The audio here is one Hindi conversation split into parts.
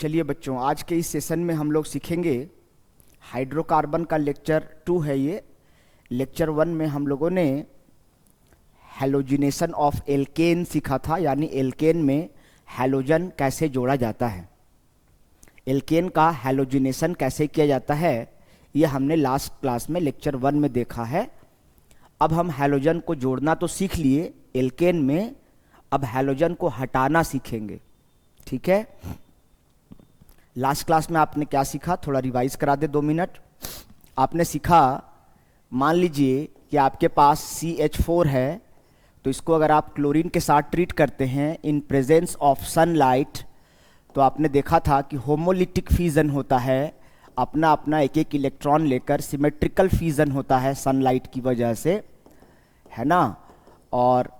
चलिए बच्चों, आज के इस सेशन में हम लोग सीखेंगे हाइड्रोकार्बन का लेक्चर 2 है ये। लेक्चर 1 में हम लोगों ने हैलोजिनेशन ऑफ एल्केन सीखा था, यानी एल्केन में हैलोजन कैसे जोड़ा जाता है। एल्केन का हैलोजिनेशन कैसे किया जाता है ये हमने लास्ट क्लास में लेक्चर 1 में देखा है। अब हम हैलोजन को जोड़ना तो सीख लिए एल्केन में, अब हैलोजन को हटाना सीखेंगे। ठीक है, लास्ट क्लास में आपने क्या सीखा, थोड़ा रिवाइज करा दे 2 मिनट। आपने सीखा, मान लीजिए कि आपके पास CH4 है, तो इसको अगर आप क्लोरीन के साथ ट्रीट करते हैं इन प्रेजेंस ऑफ सनलाइट, तो आपने देखा था कि होमोलिटिक फ्यूजन होता है, अपना अपना एक एक इलेक्ट्रॉन लेकर सिमेट्रिकल फ्यूजन होता है सनलाइट की वजह से, है ना। और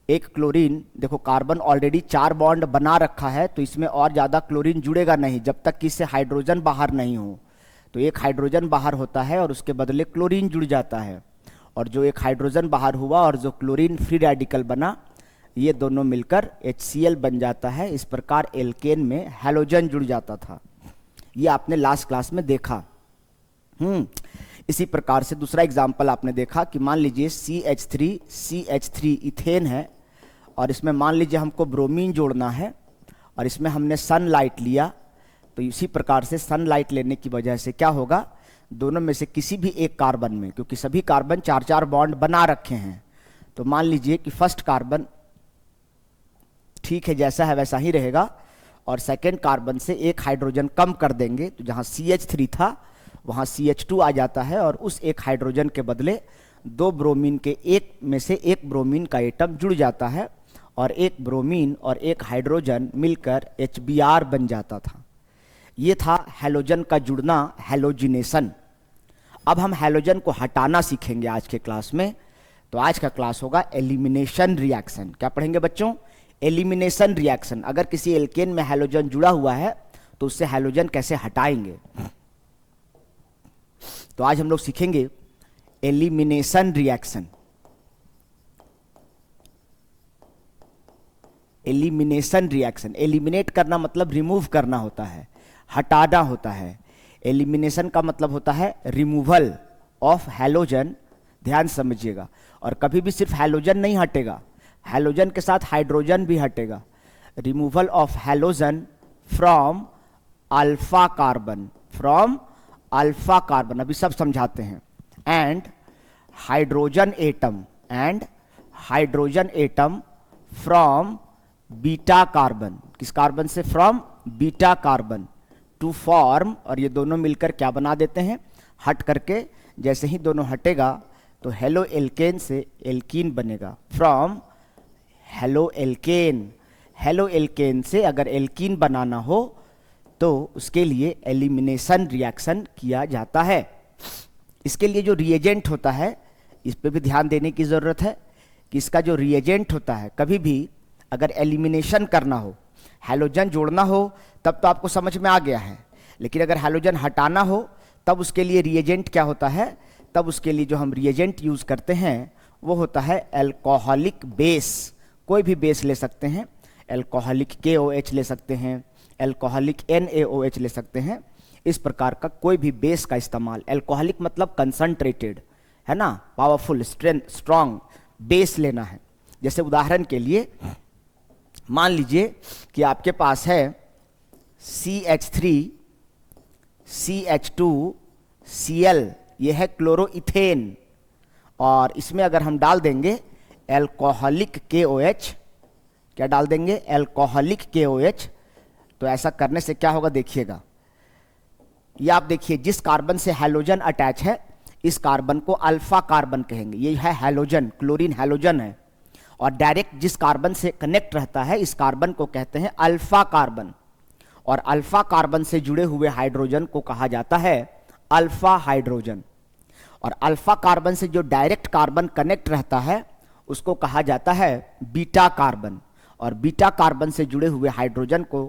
एक क्लोरीन, देखो कार्बन ऑलरेडी 4 बॉन्ड बना रखा है, तो इसमें और ज़्यादा क्लोरीन जुड़ेगा नहीं जब तक कि इससे हाइड्रोजन बाहर नहीं हो। तो एक हाइड्रोजन बाहर होता है और उसके बदले क्लोरीन जुड़ जाता है, और जो एक हाइड्रोजन बाहर हुआ और जो क्लोरीन फ्री रेडिकल बना, ये दोनों मिलकर HCl बन जाता है। इस प्रकार एल्केन में हैलोजन जुड़ जाता था, ये आपने लास्ट क्लास में देखा। इसी प्रकार से दूसरा एग्जाम्पल आपने देखा कि मान लीजिए CH3 इथेन है, और इसमें मान लीजिए हमको ब्रोमीन जोड़ना है, और इसमें हमने सनलाइट लिया। तो इसी प्रकार से सनलाइट लेने की वजह से क्या होगा, दोनों में से किसी भी एक कार्बन में, क्योंकि सभी कार्बन 4-4 बॉन्ड बना रखे हैं, तो मान लीजिए कि फर्स्ट कार्बन ठीक है जैसा है वैसा ही रहेगा, और सेकेंड कार्बन से एक हाइड्रोजन कम कर देंगे, तो जहाँ CH3 था वहाँ CH2 आ जाता है, और उस एक हाइड्रोजन के बदले 2 ब्रोमीन के एक में से एक ब्रोमीन का एटम जुड़ जाता है, और एक ब्रोमीन और एक हाइड्रोजन मिलकर HBr बन जाता था। ये था हैलोजन का जुड़ना, हैलोजिनेशन। अब हम हैलोजन को हटाना सीखेंगे आज के क्लास में। तो आज का क्लास होगा एलिमिनेशन रिएक्शन। क्या पढ़ेंगे बच्चों? Elimination reaction. अगर किसी एल्केन में हैलोजन जुड़ा हुआ है तो उससे हैलोजन कैसे हटाएंगे, तो आज हम लोग सीखेंगे elimination reaction. Elimination reaction, eliminate करना मतलब रिमूव करना होता है, हटाना होता है। एलिमिनेशन का मतलब होता है रिमूवल ऑफ हैलोजन। ध्यान समझिएगा, और कभी भी सिर्फ हैलोजन नहीं हटेगा, हैलोजन के साथ हाइड्रोजन भी हटेगा। Removal of halogen from alpha carbon, from alpha carbon, अभी सब समझाते हैं। And hydrogen atom, and hydrogen atom from beta carbon, किस कार्बन से? From beta carbon, to form, और ये दोनों मिलकर क्या बना देते हैं, हट करके, जैसे ही दोनों हटेगा तो हेलो एल्केन से एल्कीन बनेगा। From halo alkane, halo alkane से अगर एल्कीन बनाना हो तो उसके लिए एलिमिनेशन रिएक्शन किया जाता है। इसके लिए जो रिएजेंट होता है, इस पे भी ध्यान देने की ज़रूरत है कि इसका जो रिएजेंट होता है, कभी भी अगर एलिमिनेशन करना हो, हैलोजन जोड़ना हो, तब तो आपको समझ में आ गया है, लेकिन अगर हैलोजन हटाना हो तब उसके लिए रिएजेंट क्या होता है, तब उसके लिए जो हम रिएजेंट यूज़ करते हैं वो होता है एल्कोहलिक बेस। कोई भी बेस ले सकते हैं, एल्कोहलिक KOH ले सकते हैं, एल्कोहलिक NaOH ले सकते हैं। इस प्रकार का कोई भी बेस का इस्तेमाल, एल्कोहलिक मतलब कंसंट्रेटेड, है ना, पावरफुल, स्ट्रॉन्ग बेस लेना है। जैसे उदाहरण के लिए मान लीजिए कि आपके पास है CH3 CH2 Cl, ये है क्लोरोइथेन, और इसमें अगर हम डाल देंगे एल्कोहलिक KOH, क्या डाल देंगे? एल्कोहलिक KOH, तो ऐसा करने से क्या होगा देखिएगा। ये आप देखिए, जिस कार्बन से हैलोजन अटैच है इस कार्बन को अल्फा कार्बन कहेंगे, ये है हैलोजन, क्लोरीन हैलोजन है, और डायरेक्ट जिस कार्बन से कनेक्ट रहता है इस कार्बन को कहते हैं अल्फा कार्बन, और अल्फा कार्बन से जुड़े हुए हाइड्रोजन को कहा जाता है अल्फा हाइड्रोजन, और अल्फा कार्बन से जो डायरेक्ट कार्बन कनेक्ट रहता है उसको कहा जाता है बीटा कार्बन, और बीटा कार्बन से जुड़े हुए हाइड्रोजन को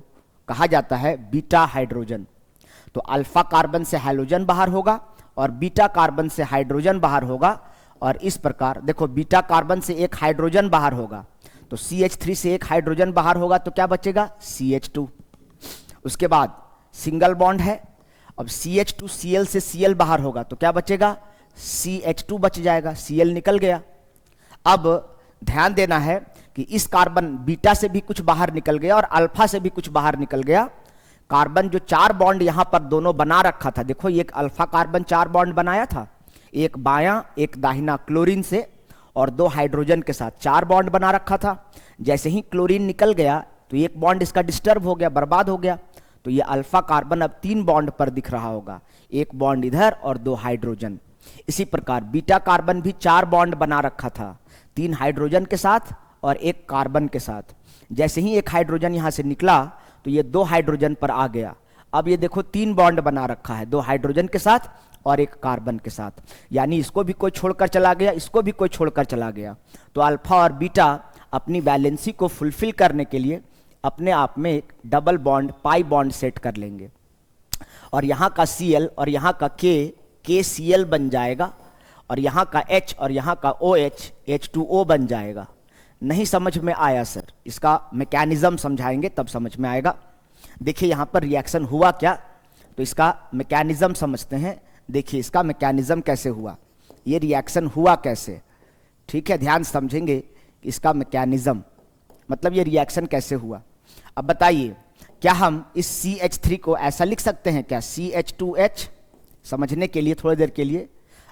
कहा जाता है बीटा हाइड्रोजन। तो अल्फा कार्बन से हाइड्रोजन बाहर होगा और बीटा कार्बन से हाइड्रोजन बाहर होगा, और इस प्रकार देखो बीटा कार्बन से एक हाइड्रोजन बाहर होगा, तो CH3 से एक हाइड्रोजन बाहर होगा तो क्या बचेगा? CH2। उसके बाद सिंगल बॉन्ड है। अब CH2Cl से Cl बाहर होगा तो क्या बचेगा, CH2 बच जाएगा, Cl निकल गया। अब ध्यान देना है कि इस कार्बन बीटा से भी कुछ बाहर निकल गया और अल्फा से भी कुछ बाहर निकल गया। कार्बन जो 4 बॉन्ड यहां पर दोनों बना रखा था, देखो ये एक अल्फा कार्बन 4 बॉन्ड बनाया था, एक बायां एक दाहिना क्लोरीन से और 2 हाइड्रोजन के साथ 4 बॉन्ड बना रखा था। जैसे ही क्लोरीन निकल गया तो एक बॉन्ड इसका डिस्टर्ब हो गया, बर्बाद हो गया, तो ये अल्फा कार्बन अब 3 बॉन्ड पर दिख रहा होगा, एक बॉन्ड इधर और 2 हाइड्रोजन। इसी प्रकार बीटा कार्बन भी 4 बॉन्ड बना रखा था, 3 हाइड्रोजन के साथ और 1 कार्बन के साथ। जैसे ही एक हाइड्रोजन यहां से निकला तो ये 2 हाइड्रोजन पर आ गया। अब ये देखो 3 बॉन्ड बना रखा है, 2 हाइड्रोजन के साथ और 1 कार्बन के साथ, यानी इसको भी कोई छोड़कर चला गया, इसको भी कोई छोड़कर चला गया। तो अल्फा और बीटा अपनी वैलेंसी को फुलफिल करने के लिए अपने आप में एक double bond pi bond set कर लेंगे और यहाँ का Cl और यहाँ का KCl बन जाएगा और यहाँ का H और यहाँ का OH H2O बन जाएगा। नहीं समझ में आया सर, इसका मैकेनिज्म समझाएंगे तब समझ में आएगा। देखिए यहाँ पर रिएक्शन हुआ क्या, तो इसका मैकेनिज्म समझते हैं। देखिए इसका मैकेनिज्म कैसे हुआ, ये रिएक्शन हुआ कैसे, ठीक है, ध्यान समझेंगे कि इसका मैकेनिज्म मतलब ये रिएक्शन कैसे हुआ। अब बताइए क्या हम इस CH3 को ऐसा लिख सकते हैं क्या, CH2H, समझने के लिए थोड़ी देर के लिए।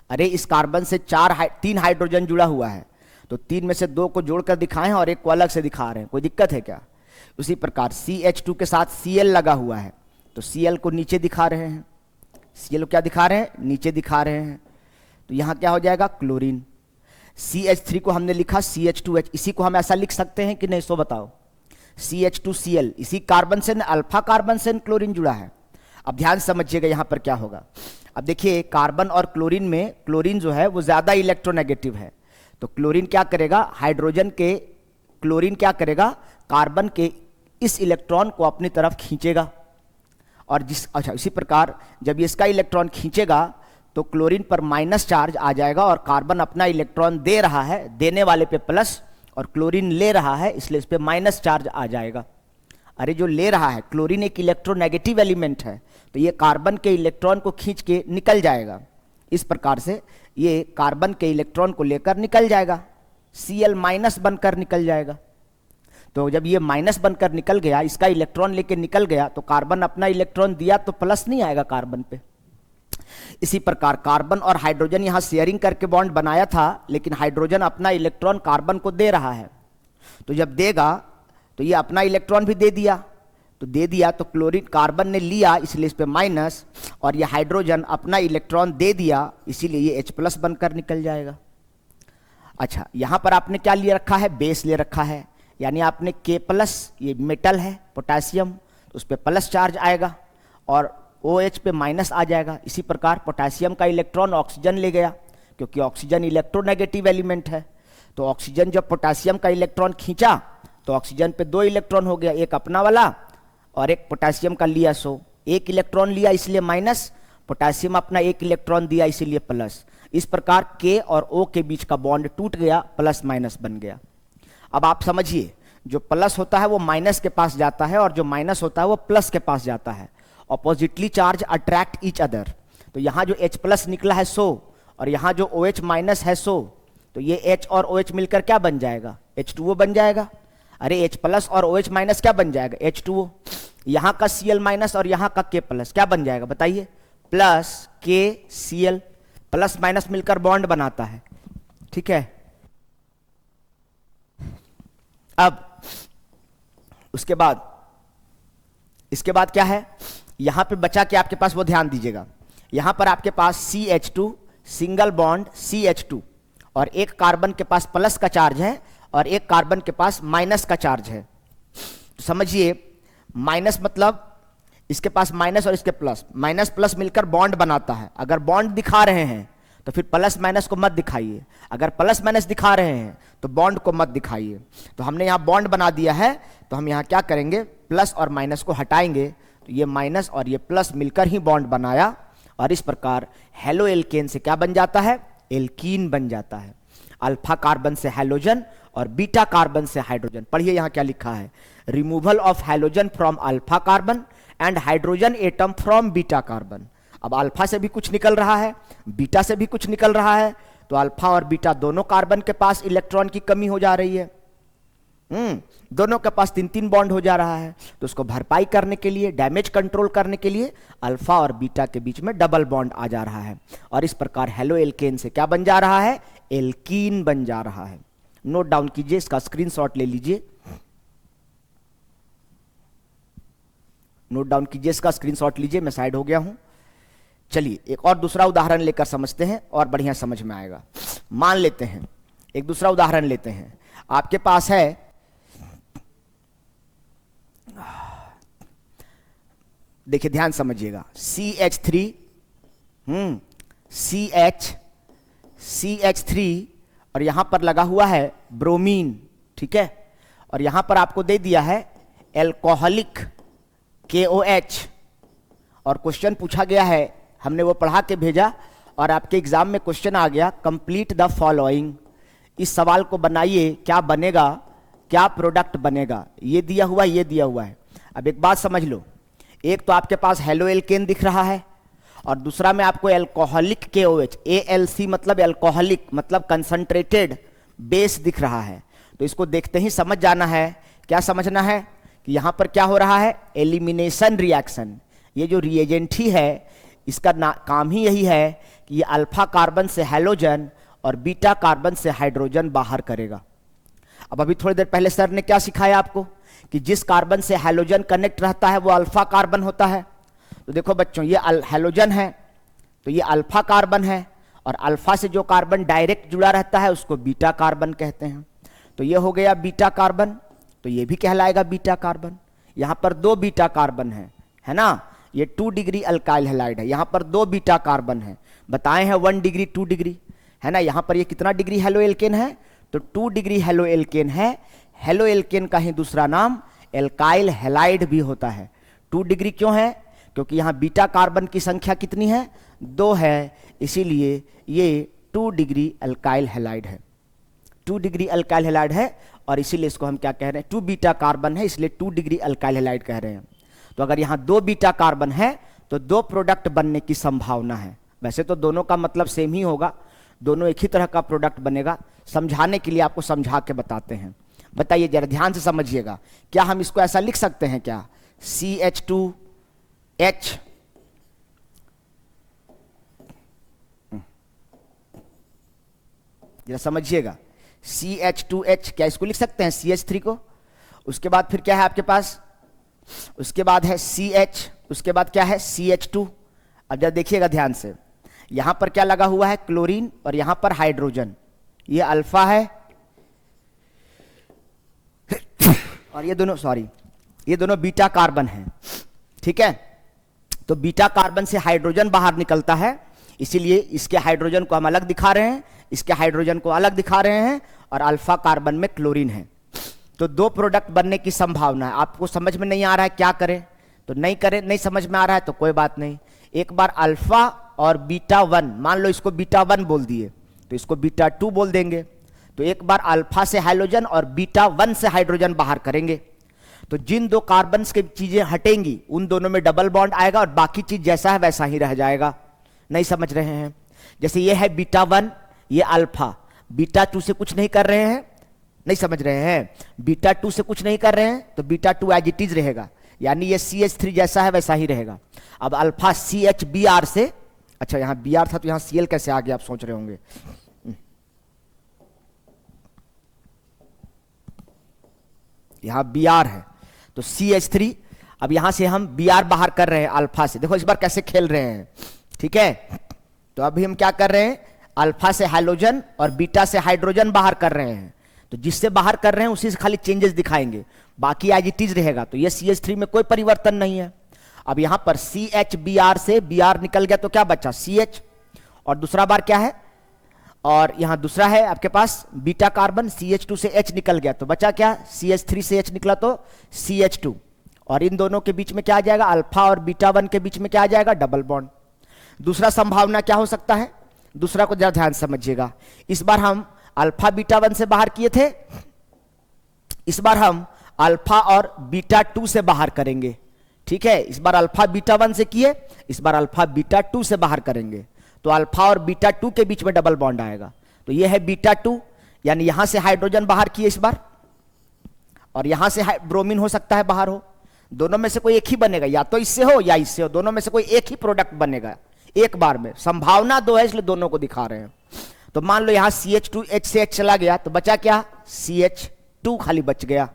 अरे इस कार्बन से 3 हाइड्रोजन जुड़ा हुआ है, तो 3 में से 2 को जोड़कर दिखाएं और 1 को अलग से दिखा रहे हैं, कोई दिक्कत है क्या। उसी प्रकार CH2 के साथ Cl लगा हुआ है, तो Cl को नीचे दिखा रहे हैं, Cl को क्या दिखा रहे हैं, नीचे दिखा रहे हैं, तो यहाँ क्या हो जाएगा क्लोरीन। CH3 को हमने लिखा CH2H, इसी को हम ऐसा लिख सकते हैं कि नहीं, सो बताओ। CH2Cl, इसी कार्बन से अल्फा कार्बन से क्लोरीन जुड़ा है। अब ध्यान समझिएगा यहाँ पर क्या होगा। अब देखिए कार्बन और क्लोरीन में क्लोरीन जो है वो ज्यादा इलेक्ट्रोनेगेटिव है, तो क्लोरीन क्या करेगा, क्लोरीन क्या करेगा, कार्बन के इस इलेक्ट्रॉन को अपनी तरफ खींचेगा और इसी प्रकार जब ये इसका इलेक्ट्रॉन खींचेगा तो क्लोरीन पर माइनस चार्ज आ जाएगा और कार्बन अपना इलेक्ट्रॉन दे रहा है, देने वाले पे प्लस और क्लोरीन ले रहा है, इसलिए इस पे माइनस चार्ज आ जाएगा। अरे जो ले रहा है, क्लोरीन एक इलेक्ट्रोनेगेटिव एलिमेंट है, तो ये कार्बन के इलेक्ट्रॉन को खींच के निकल जाएगा। इस प्रकार से ये कार्बन के इलेक्ट्रॉन को लेकर निकल जाएगा, Cl माइनस बनकर निकल जाएगा। तो जब ये माइनस बनकर निकल गया, इसका इलेक्ट्रॉन लेके निकल गया, तो कार्बन अपना इलेक्ट्रॉन दिया तो प्लस नहीं आएगा कार्बन पे। इसी प्रकार कार्बन और हाइड्रोजन यहां शेयरिंग करके बॉन्ड बनाया था, लेकिन हाइड्रोजन अपना इलेक्ट्रॉन कार्बन को दे रहा है, तो जब देगा तो ये अपना इलेक्ट्रॉन भी दे दिया, तो क्लोरीन कार्बन ने लिया इसलिए इस पे माइनस, और ये हाइड्रोजन अपना इलेक्ट्रॉन दे दिया इसीलिए ये H+ बनकर निकल जाएगा। अच्छा यहां पर आपने क्या ले रखा है, बेस ले रखा है, यानी आपने K+, ये मेटल है पोटेशियम, तो उस पर प्लस चार्ज आएगा और OH पे माइनस आ जाएगा। इसी प्रकार पोटेशियम का इलेक्ट्रॉन ऑक्सीजन ले गया, क्योंकि ऑक्सीजन इलेक्ट्रोनेगेटिव एलिमेंट है, तो ऑक्सीजन जब पोटेशियम का इलेक्ट्रॉन खींचा तो ऑक्सीजन पे 2 इलेक्ट्रॉन हो गया, एक अपना वाला और एक पोटेशियम का लिया, सो 1 इलेक्ट्रॉन लिया इसलिए माइनस, पोटेशियम अपना 1 इलेक्ट्रॉन दिया इसीलिए प्लस। इस प्रकार K और O के बीच का बॉन्ड टूट गया, प्लस माइनस बन गया। अब आप समझिए, जो प्लस होता है वो माइनस के पास जाता है और जो माइनस होता है वो प्लस के पास जाता है। Oppositely charge attract each other, तो यहाँ जो H+ निकला है सो और यहाँ जो OH- है सो, तो ये H और OH मिलकर क्या बन जाएगा, H2O बन जाएगा। अरे H+ और OH- क्या बन जाएगा, H2O। यहाँ का Cl- और यहाँ का K+ क्या बन जाएगा बताइए, प्लस KCl, प्लस माइनस मिलकर बॉन्ड बनाता है, ठीक है। अब उसके बाद इसके बाद क्या है, यहां पे बचा के आपके पास वो ध्यान दीजिएगा, यहां पर आपके पास CH2 सिंगल बॉन्ड CH2 और एक कार्बन के पास प्लस का चार्ज है और एक कार्बन के पास माइनस का चार्ज है। तो समझिए माइनस मतलब इसके पास माइनस और इसके प्लस, माइनस प्लस मिलकर बॉन्ड बनाता है। अगर बॉन्ड दिखा रहे हैं तो फिर प्लस माइनस को मत दिखाइए, अगर प्लस माइनस दिखा रहे हैं तो बॉन्ड को मत दिखाइए। तो हमने यहाँ बॉन्ड बना दिया है, तो हम यहाँ क्या करेंगे, प्लस और माइनस को हटाएंगे, तो ये माइनस और ये प्लस मिलकर ही बॉन्ड बनाया और इस प्रकार हेलो एल्केन से क्या बन जाता है, एल्कीन बन जाता है। अल्फा कार्बन से हैलोजन और बीटा कार्बन से हाइड्रोजन। पढ़िए यहाँ क्या लिखा है, removal of halogen from alpha carbon and hydrogen atom from beta carbon. अब अल्फा से भी कुछ निकल रहा है, बीटा से भी कुछ निकल रहा है, तो अल्फा और बीटा दोनों कार्बन के पास इलेक्ट्रॉन की कमी हो जा रही है। दोनों के पास 3-3 बॉन्ड हो जा रहा है। तो उसको भरपाई करने के लिए, डैमेज कंट्रोल करने के लिए अल्फा और बीटा के बीच में डबल बॉन्ड आ जा रहा है, और इस प्रकार हेलो एल्केन से क्या बन जा रहा है? एल्कीन बन जा रहा है। नोट डाउन कीजिए, इसका स्क्रीनशॉट ले लीजिए, नोट डाउन कीजिए, इसका स्क्रीनशॉट लीजिए। मैं साइड हो गया हूं। चलिए एक और दूसरा उदाहरण लेकर समझते हैं और बढ़िया समझ में आएगा। मान लेते हैं, एक दूसरा उदाहरण लेते हैं। आपके पास है देखिए, ध्यान समझिएगा, CH3 CH3 और यहां पर लगा हुआ है ब्रोमीन, ठीक है, और यहां पर आपको दे दिया है एल्कोहलिक KOH, और क्वेश्चन पूछा गया है, हमने वो पढ़ा के भेजा और आपके एग्जाम में क्वेश्चन आ गया, कंप्लीट द फॉलोइंग। इस सवाल को बनाइए, क्या बनेगा, क्या प्रोडक्ट बनेगा। ये दिया हुआ, ये दिया हुआ है। अब एक बात समझ लो, एक तो आपके पास हेलो एल्केन दिख रहा है और दूसरा में आपको एल्कोहलिक KOH, ALC मतलब एल्कोहलिक मतलब कंसंट्रेटेड बेस दिख रहा है। तो इसको देखते ही समझ जाना है, क्या समझना है कि यहां पर क्या हो रहा है? Elimination reaction. ये जो रिएजेंट ही है, इसका काम ही यही है कि ये अल्फा कार्बन से हैलोजन और बीटा कार्बन से हाइड्रोजन बाहर करेगा। अब अभी थोड़ी देर पहले सर ने क्या सिखाया आपको कि जिस कार्बन से हैलोजन कनेक्ट रहता है वो अल्फा कार्बन होता है। तो देखो बच्चों, ये हैलोजन है तो ये अल्फा कार्बन है, और अल्फा से जो कार्बन डायरेक्ट जुड़ा रहता है उसको बीटा कार्बन कहते हैं। तो ये हो गया बीटा कार्बन, तो ये भी कहलाएगा बीटा कार्बन। यहां पर 2 बीटा कार्बन है ना, ये 2 डिग्री अल्काइल हैलाइड है। यहां पर 2 बीटा कार्बन है, बताए हैं 1 डिग्री 2 डिग्री, है ना। यहां पर ये कितना डिग्री हेलो एल्केन है? तो 2 डिग्री हेलो एल्केन है। हेलो एल्केन का ही दूसरा नाम एल्काइल हैलाइड भी होता है। 2 डिग्री क्यों है? क्योंकि यहां बीटा कार्बन की संख्या कितनी है? 2 है, इसीलिए ये 2 डिग्री अल्काइल हैलाइड है। 2 डिग्री अल्काइल हैलाइड है, और इसीलिए इसको हम क्या कह रहे हैं? 2 बीटा कार्बन है, इसलिए 2 डिग्री अल्काइल हैलाइड कह रहे हैं। तो अगर यहां 2 बीटा कार्बन है तो 2 प्रोडक्ट बनने की संभावना है। वैसे तो दोनों का मतलब सेम ही होगा, दोनों एक ही तरह का प्रोडक्ट बनेगा। समझाने के लिए आपको समझा के बताते हैं। बताइए जरा ध्यान से समझिएगा, क्या हम इसको ऐसा लिख सकते हैं क्या? CH2H, जरा समझिएगा, CH2H, क्या इसको लिख सकते हैं CH3 को? उसके बाद फिर क्या है आपके पास? उसके बाद है CH, उसके बाद क्या है? CH2। अब जरा देखिएगा ध्यान से, यहां पर क्या लगा हुआ है? क्लोरीन, और यहां पर हाइड्रोजन। ये अल्फा है और ये दोनों बीटा कार्बन है, ठीक है। तो बीटा कार्बन से हाइड्रोजन बाहर निकलता है, इसीलिए इसके हाइड्रोजन को हम अलग दिखा रहे हैं, इसके हाइड्रोजन को अलग दिखा रहे हैं, और अल्फा कार्बन में क्लोरीन है। तो 2 प्रोडक्ट बनने की संभावना है। आपको समझ में नहीं आ रहा है क्या करें? तो नहीं करें, नहीं समझ में आ रहा है तो कोई बात नहीं, एक बार अल्फा और बीटा 1, मान लो इसको बीटा 1 बोल दिए तो इसको बीटा 2 बोल देंगे। तो एक बार अल्फा से हाइड्रोजन और बीटा 1 से हाइड्रोजन बाहर करेंगे, तो जिन 2 कार्बन की चीजें हटेंगी उन दोनों में डबल बॉन्ड आएगा, और बाकी चीज जैसा है वैसा ही रह जाएगा। नहीं समझ रहे हैं? जैसे ये है बीटा 1, ये अल्फा, बीटा 2 से कुछ नहीं कर रहे हैं, नहीं समझ रहे हैं? बीटा 2 से कुछ नहीं कर रहे हैं तो बीटा 2 एज इट इज रहेगा, यानी ये CH3 जैसा है वैसा ही रहेगा। अब अल्फा CHBr से, अच्छा यहां Br था तो यहां Cl कैसे आ गया आप सोच रहे होंगे। यहां Br है तो CH3, अब यहां से हम Br बाहर कर रहे हैं अल्फा से। देखो इस बार कैसे खेल रहे हैं, ठीक है। तो अभी हम क्या कर रहे हैं? अल्फा से हाइड्रोजन और बीटा से हाइड्रोजन बाहर कर रहे हैं। तो जिससे बाहर कर रहे हैं उसी से खाली चेंजेस दिखाएंगे, बाकी एज इट इज रहेगा। तो ये CH3 में कोई परिवर्तन नहीं है। अब यहां पर CHBr से Br निकल गया तो क्या बचा? CH, और दूसरा बार क्या है? और यहां दूसरा है आपके पास बीटा कार्बन, CH2 से H निकल गया तो बचा क्या? CH3 से H निकला तो CH2, और इन दोनों के बीच में क्या आ जाएगा? अल्फा और बीटा 1 के बीच में क्या आ जाएगा? Double bond. दूसरा संभावना क्या हो सकता है? दूसरा को जरा ध्यान समझिएगा। इस बार हम अल्फा बीटा 1 से बाहर किए थे, इस बार हम अल्फा और बीटा 2 से बाहर करेंगे, ठीक है, इस बार अल्फा बीटा 1 से किए, इस बार अल्फा बीटा 2 से बाहर करेंगे, तो अल्फा और बीटा 2 के बीच में डबल बॉन्ड आएगा। तो ये है बीटा 2, यानी यहां से हाइड्रोजन बाहर किए इस बार, और यहां से ब्रोमीन हो सकता है बाहर हो, दोनों में से कोई एक ही बनेगा, या तो इससे हो या इससे हो, दोनों में से कोई एक ही प्रोडक्ट बनेगा एक बार में। संभावना दो है इसलिए दोनों को दिखा रहे हैं। तो मान लो यहां CH2 H से H चला गया तो बचा क्या, CH2 खाली बच गया।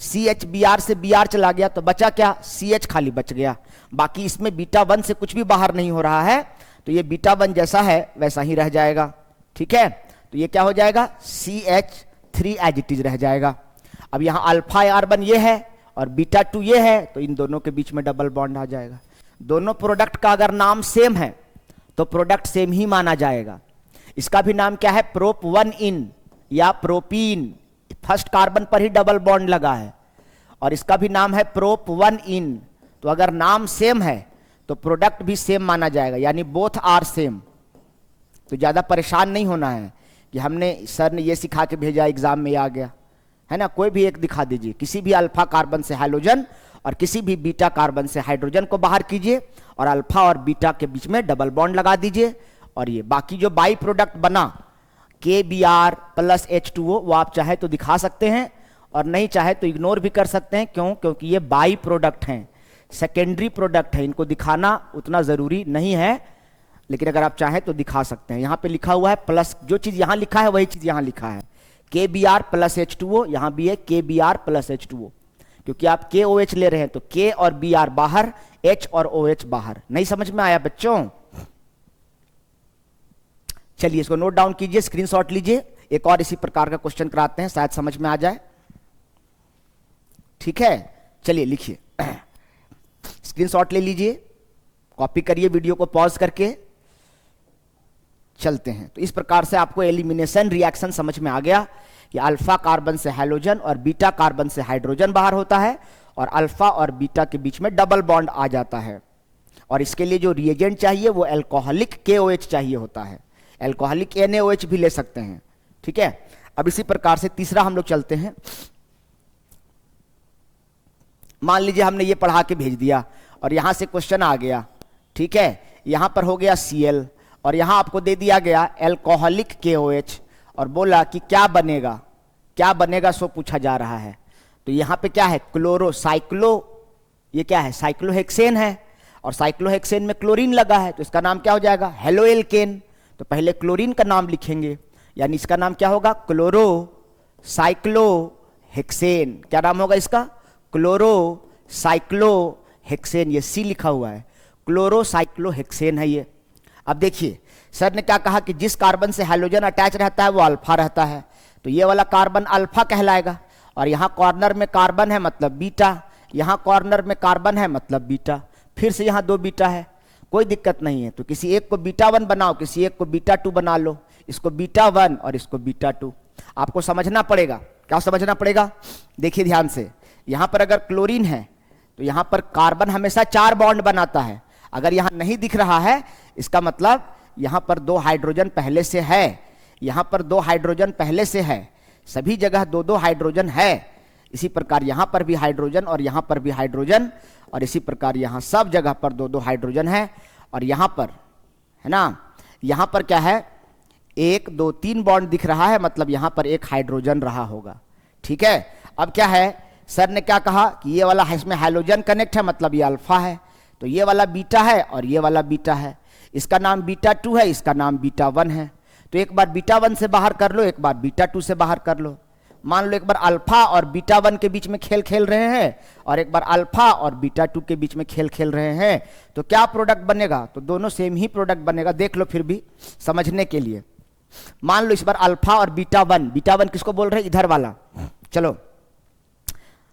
CH Br से Br चला गया तो बचा क्या, CH खाली बच गया। बाकी इसमें बीटा 1 से कुछ भी बाहर नहीं हो रहा है, तो ये बीटा 1 जैसा है वैसा ही रह जाएगा। ठीक है, तो ये क्या हो जाएगा, CH3 एज इट इज रह जाएगा। अब यहां अल्फा R1 ये है और बीटा 2 ये है, तो इन दोनों के बीच में डबल बॉन्ड आ जाएगा। दोनों प्रोडक्ट का अगर नाम सेम है तो प्रोडक्ट सेम ही माना जाएगा। इसका भी नाम क्या है, प्रोप 1 इन या प्रोपीन, फर्स्ट कार्बन पर ही डबल बॉन्ड लगा है, और इसका भी नाम है प्रोप 1 इन। तो अगर नाम सेम है तो प्रोडक्ट भी सेम माना जाएगा, यानी बोथ आर सेम। तो ज्यादा परेशान नहीं होना है कि हमने सर ने ये सिखा के भेजा एग्जाम में आ गया, है ना। कोई भी एक दिखा दीजिए, किसी भी अल्फा कार्बन से हाइड्रोजन और किसी भी बीटा कार्बन से हाइड्रोजन को बाहर कीजिए और अल्फा और बीटा के बीच में डबल बॉन्ड लगा दीजिए, और ये बाकी जो बाई प्रोडक्ट बना KBr प्लस H2O वो आप चाहे तो दिखा सकते हैं और नहीं चाहे तो इग्नोर भी कर सकते हैं। क्यों, क्योंकि ये बाई प्रोडक्ट हैं, सेकेंडरी प्रोडक्ट है, इनको दिखाना उतना जरूरी नहीं है, लेकिन अगर आप चाहें तो दिखा सकते हैं। यहां पे लिखा हुआ है प्लस, जो चीज यहां लिखा है वही चीज यहां लिखा है, KBr प्लस H2O, यहां भी है KBr प्लस H2O, क्योंकि आप KOH ले रहे हैं तो K और Br बाहर, H और OH बाहर। नहीं समझ में आया बच्चों? चलिए इसको नोट डाउन कीजिए, स्क्रीनशॉट लीजिए, एक और इसी प्रकार का क्वेश्चन कराते हैं, शायद समझ में आ जाए। ठीक है, चलिए लिखिए, स्क्रीनशॉट ले लीजिए, कॉपी करिए वीडियो को पॉज करके, चलते हैं। तो इस प्रकार से आपको एलिमिनेशन रिएक्शन समझ में आ गया कि अल्फा कार्बन से हाइड्रोजन और बीटा कार्बन से हाइड्रोजन बाहर होता है और अल्फा और बीटा के बीच में डबल बॉन्ड आ जाता है, और इसके लिए जो रिएजेंट चाहिए वो एल्कोहलिक KOH चाहिए होता है, एल्कोहलिक NaOH भी ले सकते हैं। ठीक है, अब इसी प्रकार से तीसरा हम लोग चलते हैं। मान लीजिए हमने ये पढ़ा के भेज दिया और यहां से क्वेश्चन आ गया, ठीक है, यहां पर हो गया Cl और यहां आपको दे दिया गया एल्कोहलिक KOH और बोला कि क्या बनेगा, क्या बनेगा सो पूछा जा रहा है। तो यहां पे क्या है, क्लोरो साइक्लो, ये क्या है, साइक्लोहेक्सेन है, और साइक्लोहेक्सेन में क्लोरीन लगा है, तो इसका नाम क्या हो जाएगा, हेलोएल्केन। तो पहले क्लोरीन का नाम लिखेंगे, यानी इसका नाम क्या होगा, क्लोरो साइक्लोहेक्सेन। क्या नाम होगा इसका, क्लोरो साइक्लोहेक्सेन, ये C लिखा हुआ है, क्लोरो साइक्लोहेक्सेन है ये। अब देखिए सर ने क्या कहा कि जिस कार्बन से हाइड्रोजन अटैच रहता है वो अल्फा रहता है, तो ये वाला कार्बन अल्फा कहलाएगा, और यहां कॉर्नर में कार्बन है मतलब बीटा, यहां कॉर्नर में कार्बन है मतलब बीटा, फिर से यहां 2 बीटा है, कोई दिक्कत नहीं है। तो किसी एक को बीटा 1 बनाओ, किसी एक को बीटा 2 बना लो, इसको बीटा 1 और इसको बीटा 2। आपको समझना पड़ेगा, क्या समझना पड़ेगा, देखिए ध्यान से, यहां पर अगर क्लोरीन है तो यहां पर कार्बन हमेशा 4 बॉन्ड बनाता है, अगर यहां नहीं दिख रहा है इसका मतलब यहां पर 2 हाइड्रोजन पहले से है, यहां पर 2 हाइड्रोजन पहले से है, सभी जगह 2-2 हाइड्रोजन है। इसी प्रकार यहां पर भी हाइड्रोजन और यहां पर भी हाइड्रोजन, और इसी प्रकार यहां सब जगह पर 2-2 हाइड्रोजन है, और यहां पर है ना, यहां पर क्या है, 1 2 3 बॉन्ड दिख रहा है, मतलब यहां पर एक हाइड्रोजन रहा होगा। ठीक है, अब क्या है, सर ने क्या कहा कि ये वाला इसमें हाइड्रोजन कनेक्ट है, मतलब ये अल्फा है, तो ये वाला बीटा है और ये वाला बीटा है, इसका नाम बीटा 2 है, इसका नाम बीटा 1 है। तो एक बार बीटा 1 से बाहर कर लो, एक बार बीटा 2 से बाहर कर लो। मान लो एक बार अल्फा और बीटा 1 के बीच में खेल खेल रहे हैं और एक बार अल्फा और बीटा 2 के बीच में खेल खेल रहे हैं, तो क्या प्रोडक्ट बनेगा, तो दोनों सेम ही प्रोडक्ट बनेगा। देख लो फिर भी समझने के लिए, मान लो इस बार अल्फा और बीटा 1, बीटा 1 किसको बोल रहे हैं, इधर वाला, चलो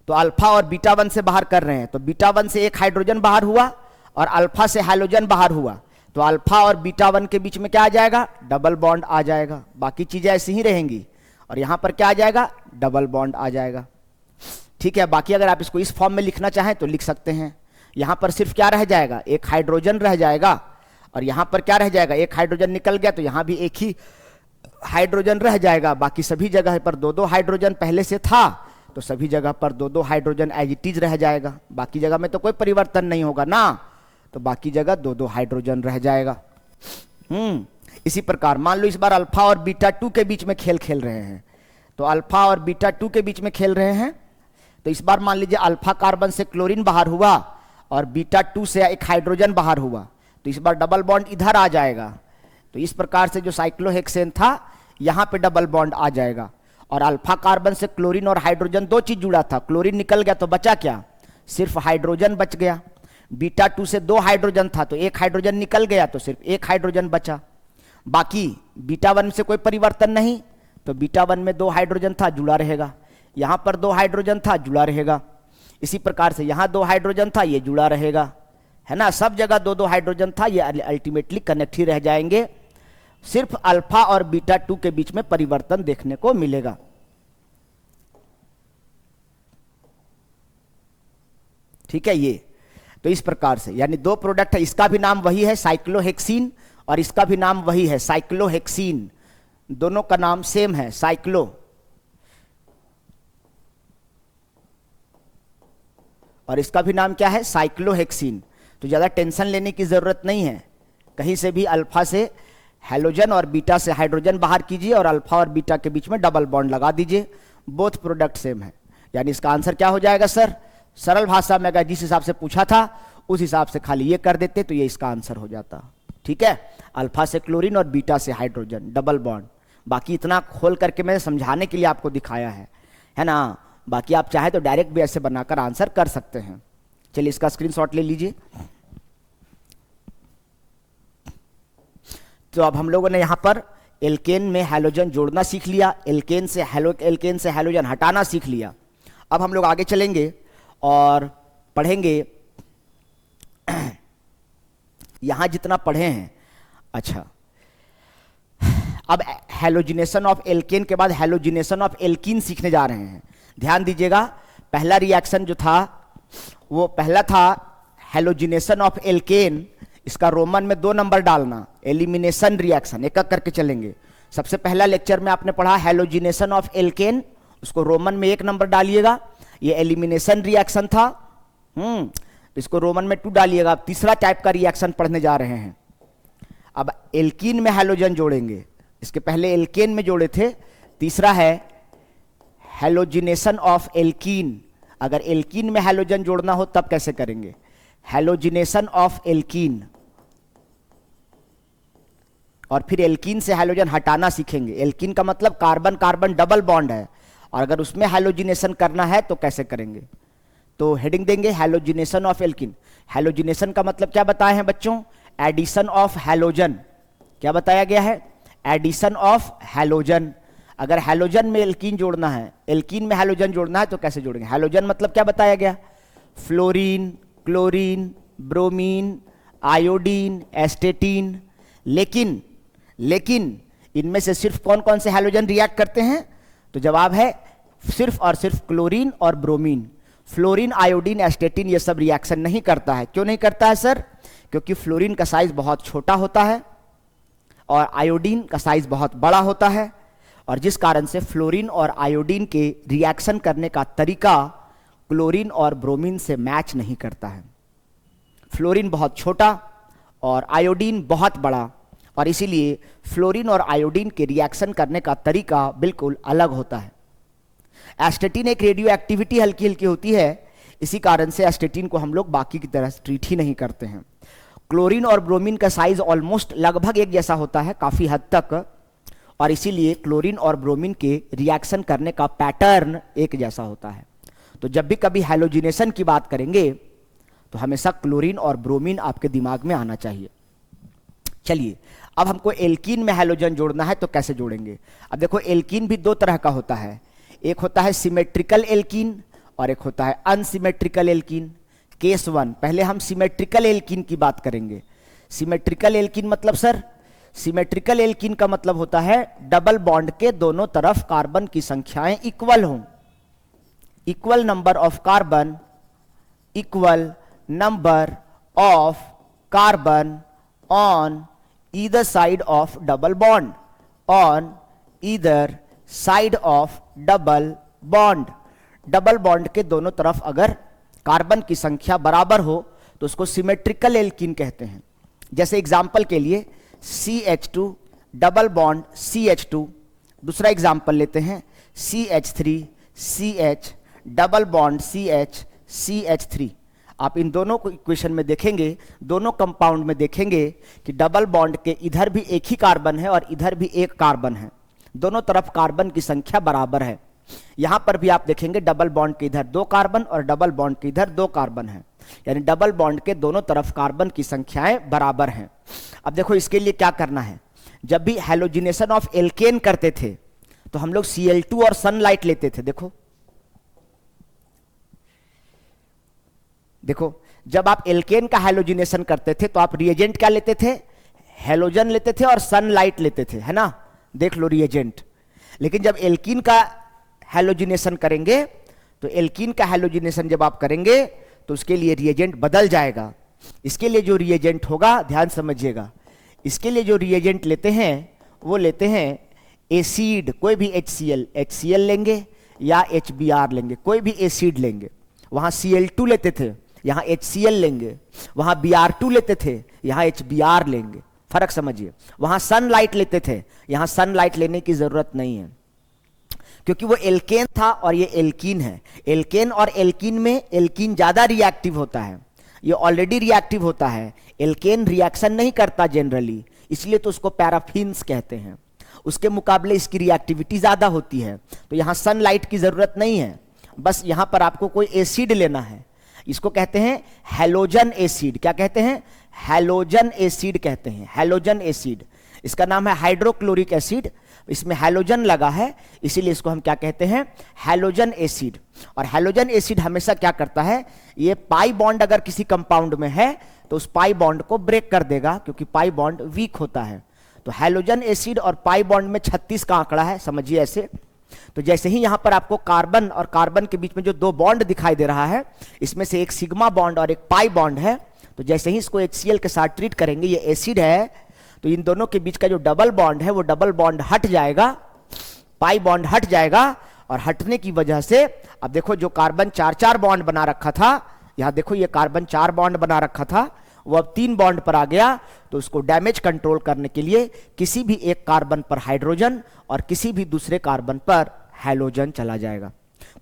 तो अल्फा और बीटा 1 से बाहर कर रहे हैं, तो बीटा 1 से एक हाइड्रोजन बाहर हुआ और अल्फा से हाइड्रोजन बाहर हुआ, तो अल्फा और बीटा 1 के बीच में क्या आ जाएगा, डबल बॉन्ड आ जाएगा, बाकी चीजें ऐसी ही रहेंगी, और यहां पर क्या आ जाएगा, डबल बॉन्ड आ जाएगा। ठीक है, बाकी अगर आप इसको इस फॉर्म में लिखना चाहें तो लिख सकते हैं। यहां पर सिर्फ क्या रह जाएगा, एक हाइड्रोजन रह जाएगा, और यहां पर क्या रह जाएगा, एक हाइड्रोजन निकल गया तो यहां भी एक ही हाइड्रोजन रह जाएगा, बाकी सभी जगह पर 2-2 हाइड्रोजन पहले से था, तो सभी जगह पर दो दो हाइड्रोजन एज इट इज रह जाएगा, बाकी जगह में तो कोई परिवर्तन नहीं होगा ना, तो बाकी जगह दो दो हाइड्रोजन रह जाएगा। इसी प्रकार मान लो इस बार अल्फा और बीटा 2 के बीच में खेल खेल रहे हैं, तो अल्फा और बीटा 2 के बीच में खेल रहे हैं, तो इस बार मान लीजिए अल्फा कार्बन से क्लोरीन बाहर हुआ और बीटा 2 से एक हाइड्रोजन बाहर हुआ, तो इस बार डबल बॉन्ड इधर आ जाएगा। तो इस प्रकार से जो साइक्लोहेक्सेन था यहां पे डबल बॉन्ड आ जाएगा, और अल्फा कार्बन से क्लोरीन और हाइड्रोजन दो चीज जुड़ा था, क्लोरीन निकल गया तो बचा क्या, सिर्फ हाइड्रोजन बच गया। बीटा 2 से दो हाइड्रोजन था तो एक हाइड्रोजन निकल गया तो सिर्फ एक हाइड्रोजन बचा। बाकी बीटा 1 से कोई परिवर्तन नहीं, तो बीटा 1 में दो हाइड्रोजन था जुड़ा रहेगा, यहां पर दो हाइड्रोजन था जुड़ा रहेगा, इसी प्रकार से यहां दो हाइड्रोजन था ये जुड़ा रहेगा, है ना, सब जगह दो दो हाइड्रोजन था, ये अल्टीमेटली कनेक्ट ही रह जाएंगे, सिर्फ अल्फा और बीटा 2 के बीच में परिवर्तन देखने को मिलेगा। ठीक है, ये तो इस प्रकार से यानी दो प्रोडक्ट है, इसका भी नाम वही है साइक्लोहेक्सीन और इसका भी नाम वही है साइक्लोहेक्सीन, दोनों का नाम सेम है साइक्लो, और इसका भी नाम क्या है साइक्लोहेक्सीन। तो ज्यादा टेंशन लेने की जरूरत नहीं है, कहीं से भी अल्फा से हैलोजन और बीटा से हाइड्रोजन बाहर कीजिए और अल्फा और बीटा के बीच में डबल बॉन्ड लगा दीजिए, बोथ प्रोडक्ट सेम है। यानी इसका आंसर क्या हो जाएगा सर, सरल भाषा में अगर जिस हिसाब से पूछा था उस हिसाब से खाली ये कर देते तो ये इसका आंसर हो जाता। ठीक है, अल्फा से क्लोरीन और बीटा से हाइड्रोजन डबल बॉन्ड, बाकी इतना खोल करके मैंने समझाने के लिए आपको दिखाया है ना, बाकी आप चाहे तो डायरेक्ट भी ऐसे बनाकर आंसर कर सकते हैं। चलिए इसका स्क्रीनशॉट ले लीजिए। तो अब हम लोगों ने यहां पर एल्केन में हैलोजन जोड़ना सीख लिया, एल्केन से हैलोजन हटाना सीख लिया। अब हम लोग आगे चलेंगे और पढ़ेंगे यहां जितना पढ़े हैं। अच्छा, अब हैलोजिनेशन ऑफ एल्केन के बाद हैलोजिनेशन ऑफ एल्कीन सीखने जा रहे हैं। ध्यान दीजिएगा, पहला रिएक्शन जो था वो पहला था हैलोजिनेशन ऑफ एल्केन, इसका रोमन में 2 नंबर डालना, एलिमिनेशन रिएक्शन, एक एक करके चलेंगे। सबसे पहला लेक्चर में आपने पढ़ा हैलोजिनेशन ऑफ एल्केन, उसको रोमन में 1 नंबर डालिएगा, ये एलिमिनेशन रिएक्शन था। तो इसको रोमन में 2 डालिएगा। अब तीसरा टाइप का रिएक्शन पढ़ने जा रहे हैं। अब एल्कीन में हैलोजन जोड़ेंगे, इसके पहले एल्केन में जोड़े थे, तीसरा है हैलोजिनेशन ऑफ एल्कीन। अगर एल्कीन में हैलोजन जोड़ना हो तब कैसे करेंगे, हैलोजिनेशन ऑफ एल्कीन, और फिर एल्कीन से हैलोजन हटाना सीखेंगे। एल्कीन का मतलब कार्बन कार्बन डबल बॉन्ड है, और अगर उसमें हैलोजिनेशन करना है तो कैसे करेंगे, तो हेडिंग देंगे हैलोजिनेशन ऑफ एल्कीन। हैलोजिनेशन का मतलब क्या बताए हैं बच्चों, एडिशन ऑफ हैलोजन। क्या बताया गया है, एडिशन ऑफ हैलोजन। अगर हैलोजन में एल्कीन जोड़ना है, एल्कीन में हैलोजन जोड़ना है तो कैसे जोड़ेंगे। हैलोजन मतलब क्या बताया गया, फ्लोरीन, क्लोरीन, ब्रोमीन, आयोडीन, एस्टेटीन। लेकिन इनमें से सिर्फ कौन कौन से हैलोजन रिएक्ट करते हैं, तो जवाब है सिर्फ और सिर्फ क्लोरीन और ब्रोमीन। फ्लोरीन, आयोडीन, एस्टेटीन ये सब रिएक्शन नहीं करता है। क्यों नहीं करता है सर, क्योंकि फ्लोरीन का साइज बहुत छोटा होता है और आयोडीन का साइज बहुत बड़ा होता है, और जिस कारण से फ्लोरीन और आयोडीन के रिएक्शन करने का तरीका क्लोरीन और ब्रोमीन से मैच नहीं करता है। फ्लोरीन बहुत छोटा और आयोडीन बहुत बड़ा, और इसीलिए फ्लोरीन और आयोडीन के रिएक्शन करने का तरीका बिल्कुल अलग होता है। एस्टेटीन एक रेडियो एक्टिविटी हल्की हल्की होती है, इसी कारण से एस्टेटीन को हम लोग बाकी की तरह ट्रीट ही नहीं करते हैं। क्लोरीन और ब्रोमीन का साइज ऑलमोस्ट लगभग एक जैसा होता है काफी हद तक, और इसीलिए क्लोरीन और ब्रोमीन के रिएक्शन करने का पैटर्न एक जैसा होता है। तो जब भी कभी हैलोजिनेशन की बात करेंगे तो हमेशा क्लोरीन और ब्रोमीन आपके दिमाग में आना चाहिए। चलिए, अब हमको एल्कीन में हैलोजन जोड़ना है तो कैसे जोड़ेंगे। अब देखो, एल्कीन भी 2 तरह का होता है, एक होता है सिमेट्रिकल एल्कीन और एक होता है अनसिमेट्रिकल एल्कीन। केस 1, पहले हम सिमेट्रिकल एल्कीन की बात करेंगे। सिमेट्रिकल एल्कीन मतलब सर, सिमेट्रिकल एल्कीन का मतलब होता है डबल बॉन्ड के दोनों तरफ कार्बन की संख्याएं इक्वल हों। Equal number of carbon, equal number of carbon on either side of double bond, on either side of double bond. Double bond के दोनों तरफ अगर कार्बन की संख्या बराबर हो तो उसको सिमेट्रिकल एल्कीन कहते हैं। जैसे एग्जाम्पल के लिए CH2 डबल बॉन्ड CH2, दूसरा एग्जाम्पल लेते हैं CH3 CH double bond CH CH3। आप इन दोनों को इक्वेशन में देखेंगे, दोनों कंपाउंड में देखेंगे कि डबल बॉन्ड के इधर भी एक ही कार्बन है और इधर भी एक कार्बन है, दोनों तरफ कार्बन की संख्या बराबर है। यहां पर भी आप देखेंगे डबल बॉन्ड के इधर 2 कार्बन और डबल बॉन्ड के इधर 2 कार्बन है, यानी डबल बॉन्ड के दोनों तरफ कार्बन की संख्याएं बराबर हैं। अब देखो इसके लिए क्या करना है, जब भी हैलोजिनेशन ऑफ एल्केन करते थे तो हम लोग Cl2 और सनलाइट लेते थे। देखो जब आप एल्केन का हैलोजिनेशन करते थे तो आप रिएजेंट क्या लेते थे, हैलोजन लेते थे और सनलाइट लेते थे, है ना, देख लो रिएजेंट। लेकिन जब एल्कीन का हैलोजिनेशन करेंगे तो एल्कीन का हैलोजिनेशन जब आप करेंगे तो उसके लिए रिएजेंट बदल जाएगा। इसके लिए जो रिएजेंट होगा, ध्यान समझिएगा, इसके लिए जो रिएजेंट लेते हैं वो लेते हैं एसिड, कोई भी HCl लेंगे या HBr लेंगे, कोई भी एसिड लेंगे। वहां Cl2 लेते थे, यहां HCl लेंगे, वहां Br2 लेते थे, यहां HBr लेंगे। फर्क समझिए, वहां सनलाइट लेते थे, यहां सनलाइट लेने की जरूरत नहीं है, क्योंकि वो एल्केन था और ये एल्कीन है। एल्केन और एल्कीन में एल्कीन ज्यादा रिएक्टिव होता है, ये ऑलरेडी रिएक्टिव होता है। एल्केन रिएक्शन नहीं करता जनरली, इसलिए तो उसको पैराफिन्स कहते हैं। उसके मुकाबले इसकी रिएक्टिविटी ज्यादा होती है, तो यहां सनलाइट की जरूरत नहीं है। बस यहां पर आपको कोई एसिड लेना है, इसको कहते हैं हैलोजन एसिड। क्या कहते हैं, हैलोजन एसिड कहते हैं, हैलोजन एसिड। इसका नाम है हाइड्रोक्लोरिक एसिड, इसमें हैलोजन लगा है, इसीलिए इसको हम क्या कहते हैं, हैलोजन एसिड। और हैलोजन एसिड हमेशा क्या करता है, ये पाई बॉन्ड अगर किसी कंपाउंड में है तो उस पाई बॉन्ड को ब्रेक कर देगा, क्योंकि पाई बॉन्ड वीक होता है। तो हैलोजन एसिड और पाई बॉन्ड में 36 का आंकड़ा है, समझिए ऐसे। तो जैसे ही यहां पर आपको कार्बन और कार्बन के बीच में जो 2 बॉन्ड दिखाई दे रहा है, इसमें से एक सिग्मा बॉन्ड और एक पाई बॉन्ड है, तो जैसे ही इसको HCl के साथ ट्रीट करेंगे, ये एसिड है, तो इन दोनों के बीच का जो डबल बॉन्ड है वो डबल बॉन्ड हट जाएगा, पाई बॉन्ड हट जाएगा, और हटने की वजह से अब देखो जो कार्बन 4-4 बॉन्ड बना रखा था, यहां देखो ये कार्बन 4 बॉन्ड बना रखा था, वो अब 3 बॉन्ड पर आ गया। तो उसको डैमेज कंट्रोल करने के लिए किसी भी एक कार्बन पर हाइड्रोजन और किसी भी दूसरे कार्बन पर हैलोजन चला जाएगा।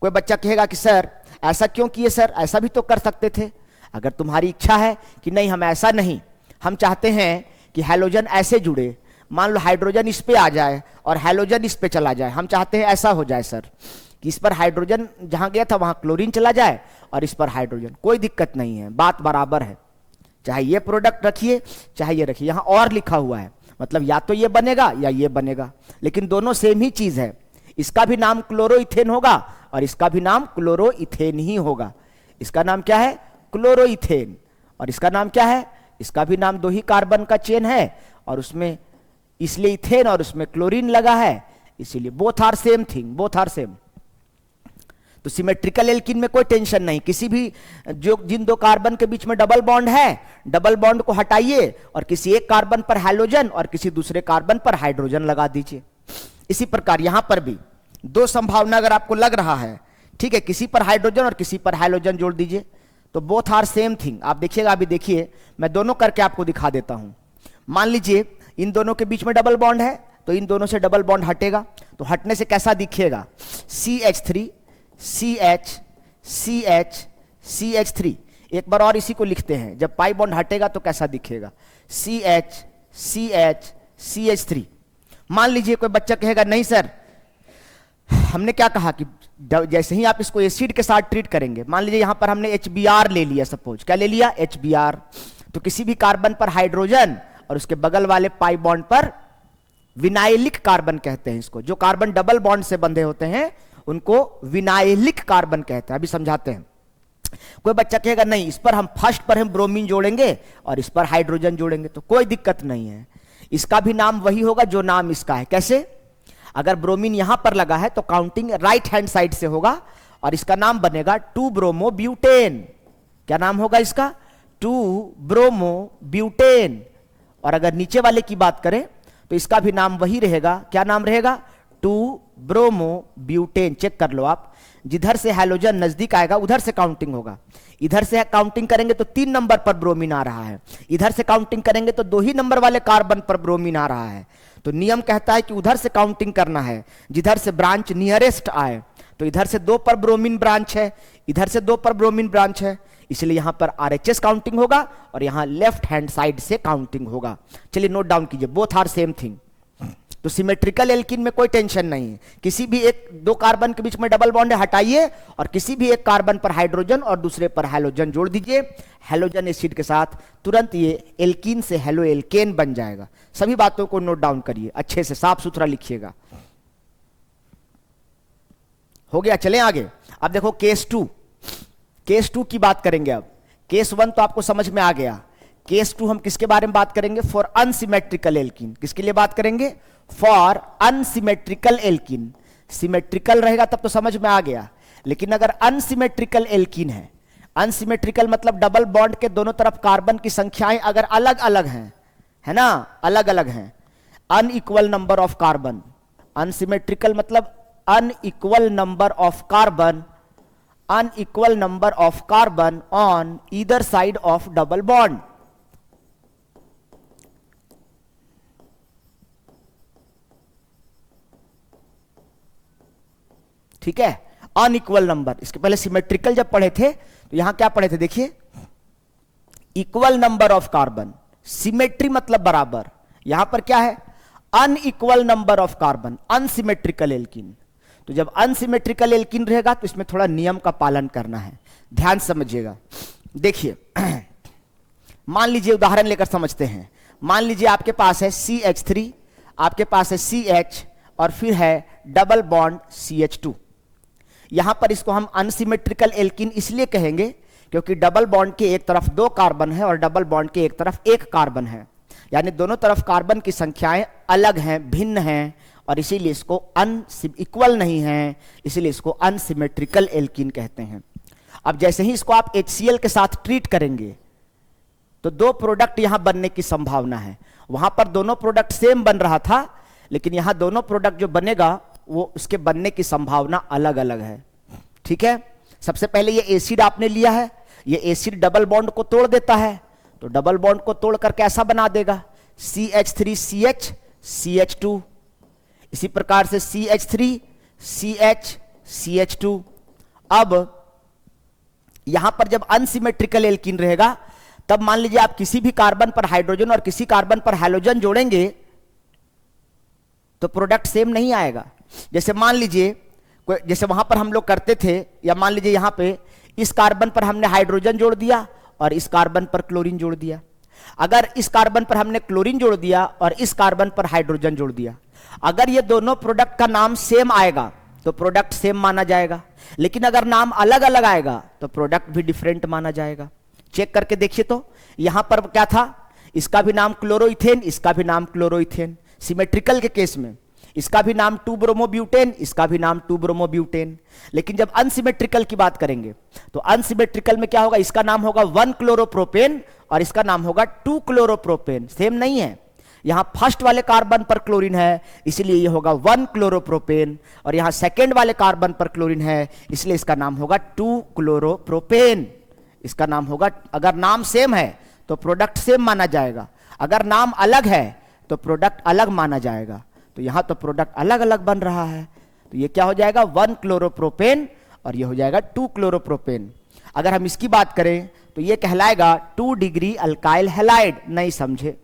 कोई बच्चा कहेगा कि सर ऐसा क्यों किए सर, ऐसा भी तो कर सकते थे। अगर तुम्हारी इच्छा है कि नहीं हम ऐसा नहीं, हम चाहते हैं कि हैलोजन ऐसे जुड़े, मान लो हाइड्रोजन इस पे आ जाए और हैलोजन इस पे चला जाए, हम चाहते हैं ऐसा हो जाए सर कि इस पर हाइड्रोजन जहां गया था वहां क्लोरीन चला जाए और इस पर हाइड्रोजन, कोई दिक्कत नहीं है, बात बराबर है। चाहे ये प्रोडक्ट रखिए चाहे ये रखिए, यहां और लिखा हुआ है, मतलब या तो ये बनेगा या ये बनेगा, लेकिन दोनों सेम ही चीज है। इसका भी नाम क्लोरोइथेन होगा और इसका भी नाम क्लोरोइथेन ही होगा। इसका नाम क्या है, क्लोरोइथेन, और इसका नाम क्या है, इसका भी नाम 2 ही कार्बन का चेन है और उसमें इसलिए इथेन और उसमें क्लोरीन लगा है, इसीलिए both are same thing, both are same. तो सिमेट्रिकल एल्कीन में कोई टेंशन नहीं, किसी भी जो जिन 2 कार्बन के बीच में डबल बॉन्ड है, डबल बॉन्ड को हटाइए और किसी एक कार्बन पर हैलोजन और किसी दूसरे कार्बन पर हाइड्रोजन लगा दीजिए। इसी प्रकार यहां पर भी 2 संभावना अगर आपको लग रहा है, ठीक है, किसी पर हाइड्रोजन और किसी पर हैलोजन जोड़ दीजिए, तो बोथ आर सेम थिंग। आप देखिएगा, अभी देखिए मैं दोनों करके आपको दिखा देता हूं। मान लीजिए इन दोनों के बीच में डबल बॉन्ड है, तो इन दोनों से डबल बॉन्ड हटेगा, तो हटने से कैसा दिखेगा, CH3 CH CH CH3। एक बार और इसी को लिखते हैं, जब पाई बॉन्ड हटेगा तो कैसा दिखेगा, CH CH CH3। मान लीजिए कोई बच्चा कहेगा नहीं सर, हमने क्या कहा कि जैसे ही आप इसको एसिड के साथ ट्रीट करेंगे, मान लीजिए यहां पर हमने HBr ले लिया, सपोज क्या ले लिया, HBr, तो किसी भी कार्बन पर हाइड्रोजन और उसके बगल वाले पाई बॉन्ड पर विनाइलिक कार्बन कहते हैं इसको। जो कार्बन डबल बॉन्ड से बंधे होते हैं उनको विनाइलिक कार्बन कहते हैं। अभी समझाते हैं। कोई बच्चा कहेगा नहीं, इस पर हम फर्स्ट पर हम ब्रोमीन जोड़ेंगे और इस पर हाइड्रोजन जोड़ेंगे, तो कोई दिक्कत नहीं है, इसका भी नाम वही होगा जो नाम इसका है। कैसे, अगर ब्रोमीन यहां पर लगा है तो काउंटिंग राइट हैंड साइड से होगा और इसका नाम बनेगा 2-ब्रोमो-ब्यूटेन। क्या नाम होगा इसका, 2-ब्रोमो-ब्यूटेन। और अगर नीचे वाले की बात करें तो इसका भी नाम वही रहेगा, क्या नाम रहेगा, 2 ब्रोमो ब्यूटेन। चेक कर लो आप, जिधर से हैलोजन नजदीक आएगा उधर से काउंटिंग होगा। इधर से काउंटिंग करेंगे तो 3 नंबर पर ब्रोमीन आ रहा है, इधर से काउंटिंग करेंगे तो 2 ही नंबर वाले कार्बन पर ब्रोमीन आ रहा है। तो नियम कहता है कि उधर से काउंटिंग करना है जिधर से ब्रांच नियरेस्ट आए। तो इधर से 2 पर ब्रोमीन ब्रांच है, इधर से 2 पर ब्रोमीन ब्रांच है, इसलिए यहां पर आरएचएस काउंटिंग होगा और यहां लेफ्ट हैंड साइड से काउंटिंग होगा। चलिए नोट डाउन कीजिए, बोथ आर सेम थिंग। तो सिमेट्रिकल एल्कीन में कोई टेंशन नहीं है, किसी भी एक 2 कार्बन के बीच में डबल बॉन्ड हटाइए और किसी भी एक कार्बन पर हाइड्रोजन और दूसरे पर हैलोजन जोड़ दीजिए, हैलोजन एसिड के साथ तुरंत ये एल्कीन से हेलो एल्केन बन जाएगा। सभी बातों को नोट डाउन करिए, अच्छे से साफ सुथरा लिखिएगा। हो गया, चलें आगे। अब देखो केस 2, केस 2 की बात करेंगे। अब केस 1 तो आपको समझ में आ गया, केस 2 हम किसके बारे में बात करेंगे? For unsymmetrical alkene. किसके लिए बात करेंगे? For unsymmetrical alkene. सिमेट्रिकल रहेगा तब तो समझ में आ गया, लेकिन अगर अनसिमेट्रिकल एल्कीन है, अनसिमेट्रिकल मतलब डबल बॉन्ड के दोनों तरफ कार्बन की संख्याएं अगर अलग अलग हैं, है ना, अलग अलग हैं, unequal number of carbon. Unsymmetrical मतलब unequal number of carbon, unequal number of carbon on either side of double bond. ठीक है, अनइक्वल नंबर। इसके पहले सिमेट्रिकल जब पढ़े थे तो यहां क्या पढ़े थे? देखिए, equal number of carbon, symmetry मतलब बराबर, यहां पर क्या है? Unequal number of carbon, unsymmetrical alkene. तो जब अनसिमेट्रिकल एल्कीन रहेगा तो इसमें थोड़ा नियम का पालन करना है, ध्यान समझिएगा। देखिए मान लीजिए, उदाहरण लेकर समझते हैं। मान लीजिए आपके पास है CH3, आपके पास है CH और फिर है डबल बॉन्ड CH2। यहां पर इसको हम अनसिमेट्रिकल एल्कीन इसलिए कहेंगे क्योंकि डबल बॉन्ड के एक तरफ 2 कार्बन है और डबल बॉन्ड के एक तरफ 1 कार्बन है, यानी दोनों तरफ कार्बन की संख्याएं अलग हैं, भिन्न हैं, और इसीलिए इसको इक्वल नहीं है, इसीलिए इसको अनसिमेट्रिकल एल्कीन कहते हैं। अब जैसे ही इसको आप HCl के साथ ट्रीट करेंगे तो 2 प्रोडक्ट यहां बनने की संभावना है। वहां पर दोनों प्रोडक्ट सेम बन रहा था, लेकिन यहां दोनों प्रोडक्ट जो बनेगा वो उसके बनने की संभावना अलग अलग है। ठीक है, सबसे पहले ये एसिड आपने लिया है, ये एसिड डबल बॉन्ड को तोड़ देता है, तो डबल बॉन्ड को तोड़कर कैसा बना देगा? CH3CH CH2। इसी प्रकार से CH3 CH CH2। अब यहां पर जब अनसिमेट्रिकल एल्कीन रहेगा तब मान लीजिए आप किसी भी कार्बन पर हाइड्रोजन और किसी कार्बन पर हैलोजन जोड़ेंगे तो प्रोडक्ट सेम नहीं आएगा। जैसे मान लीजिए, जैसे वहां पर हम लोग करते थे, या मान लीजिए यहां पे इस कार्बन पर हमने हाइड्रोजन जोड़ दिया और इस कार्बन पर क्लोरीन जोड़ दिया। अगर इस कार्बन पर हमने क्लोरीन जोड़ दिया और इस कार्बन पर हाइड्रोजन जोड़ दिया, अगर ये दोनों प्रोडक्ट का नाम सेम आएगा तो प्रोडक्ट सेम माना जाएगा, लेकिन अगर नाम अलग अलग आएगा तो प्रोडक्ट भी डिफरेंट माना जाएगा। चेक करके देखिए, तो यहां पर क्या था? इसका भी नाम क्लोरोइथेन, इसका भी नाम क्लोरोइथेन। सिमेट्रिकल के केस में इसका भी नाम 2 ब्रोमोब्यूटेन, इसका भी नाम 2 ब्रोमोब्यूटेन। लेकिन जब अनसिमेट्रिकल की बात करेंगे तो अनसिमेट्रिकल में क्या होगा? इसका नाम होगा 1 क्लोरोप्रोपेन और इसका नाम होगा 2 क्लोरोप्रोपेन। सेम नहीं है, यहां फर्स्ट वाले कार्बन पर क्लोरीन है इसलिए यह होगा 1 क्लोरोप्रोपेन, और यहां सेकेंड वाले कार्बन पर क्लोरीन है इसलिए इसका नाम होगा 2 क्लोरोप्रोपेन। इसका नाम होगा, अगर नाम सेम है तो प्रोडक्ट सेम माना जाएगा, अगर नाम अलग है तो प्रोडक्ट अलग माना जाएगा। तो यहां तो प्रोडक्ट अलग अलग बन रहा है, तो ये क्या हो जाएगा? 1 क्लोरोप्रोपेन और ये हो जाएगा 2 क्लोरोप्रोपेन। अगर हम इसकी बात करें तो ये कहलाएगा 2 डिग्री अल्काइल हैलाइड। नहीं समझे?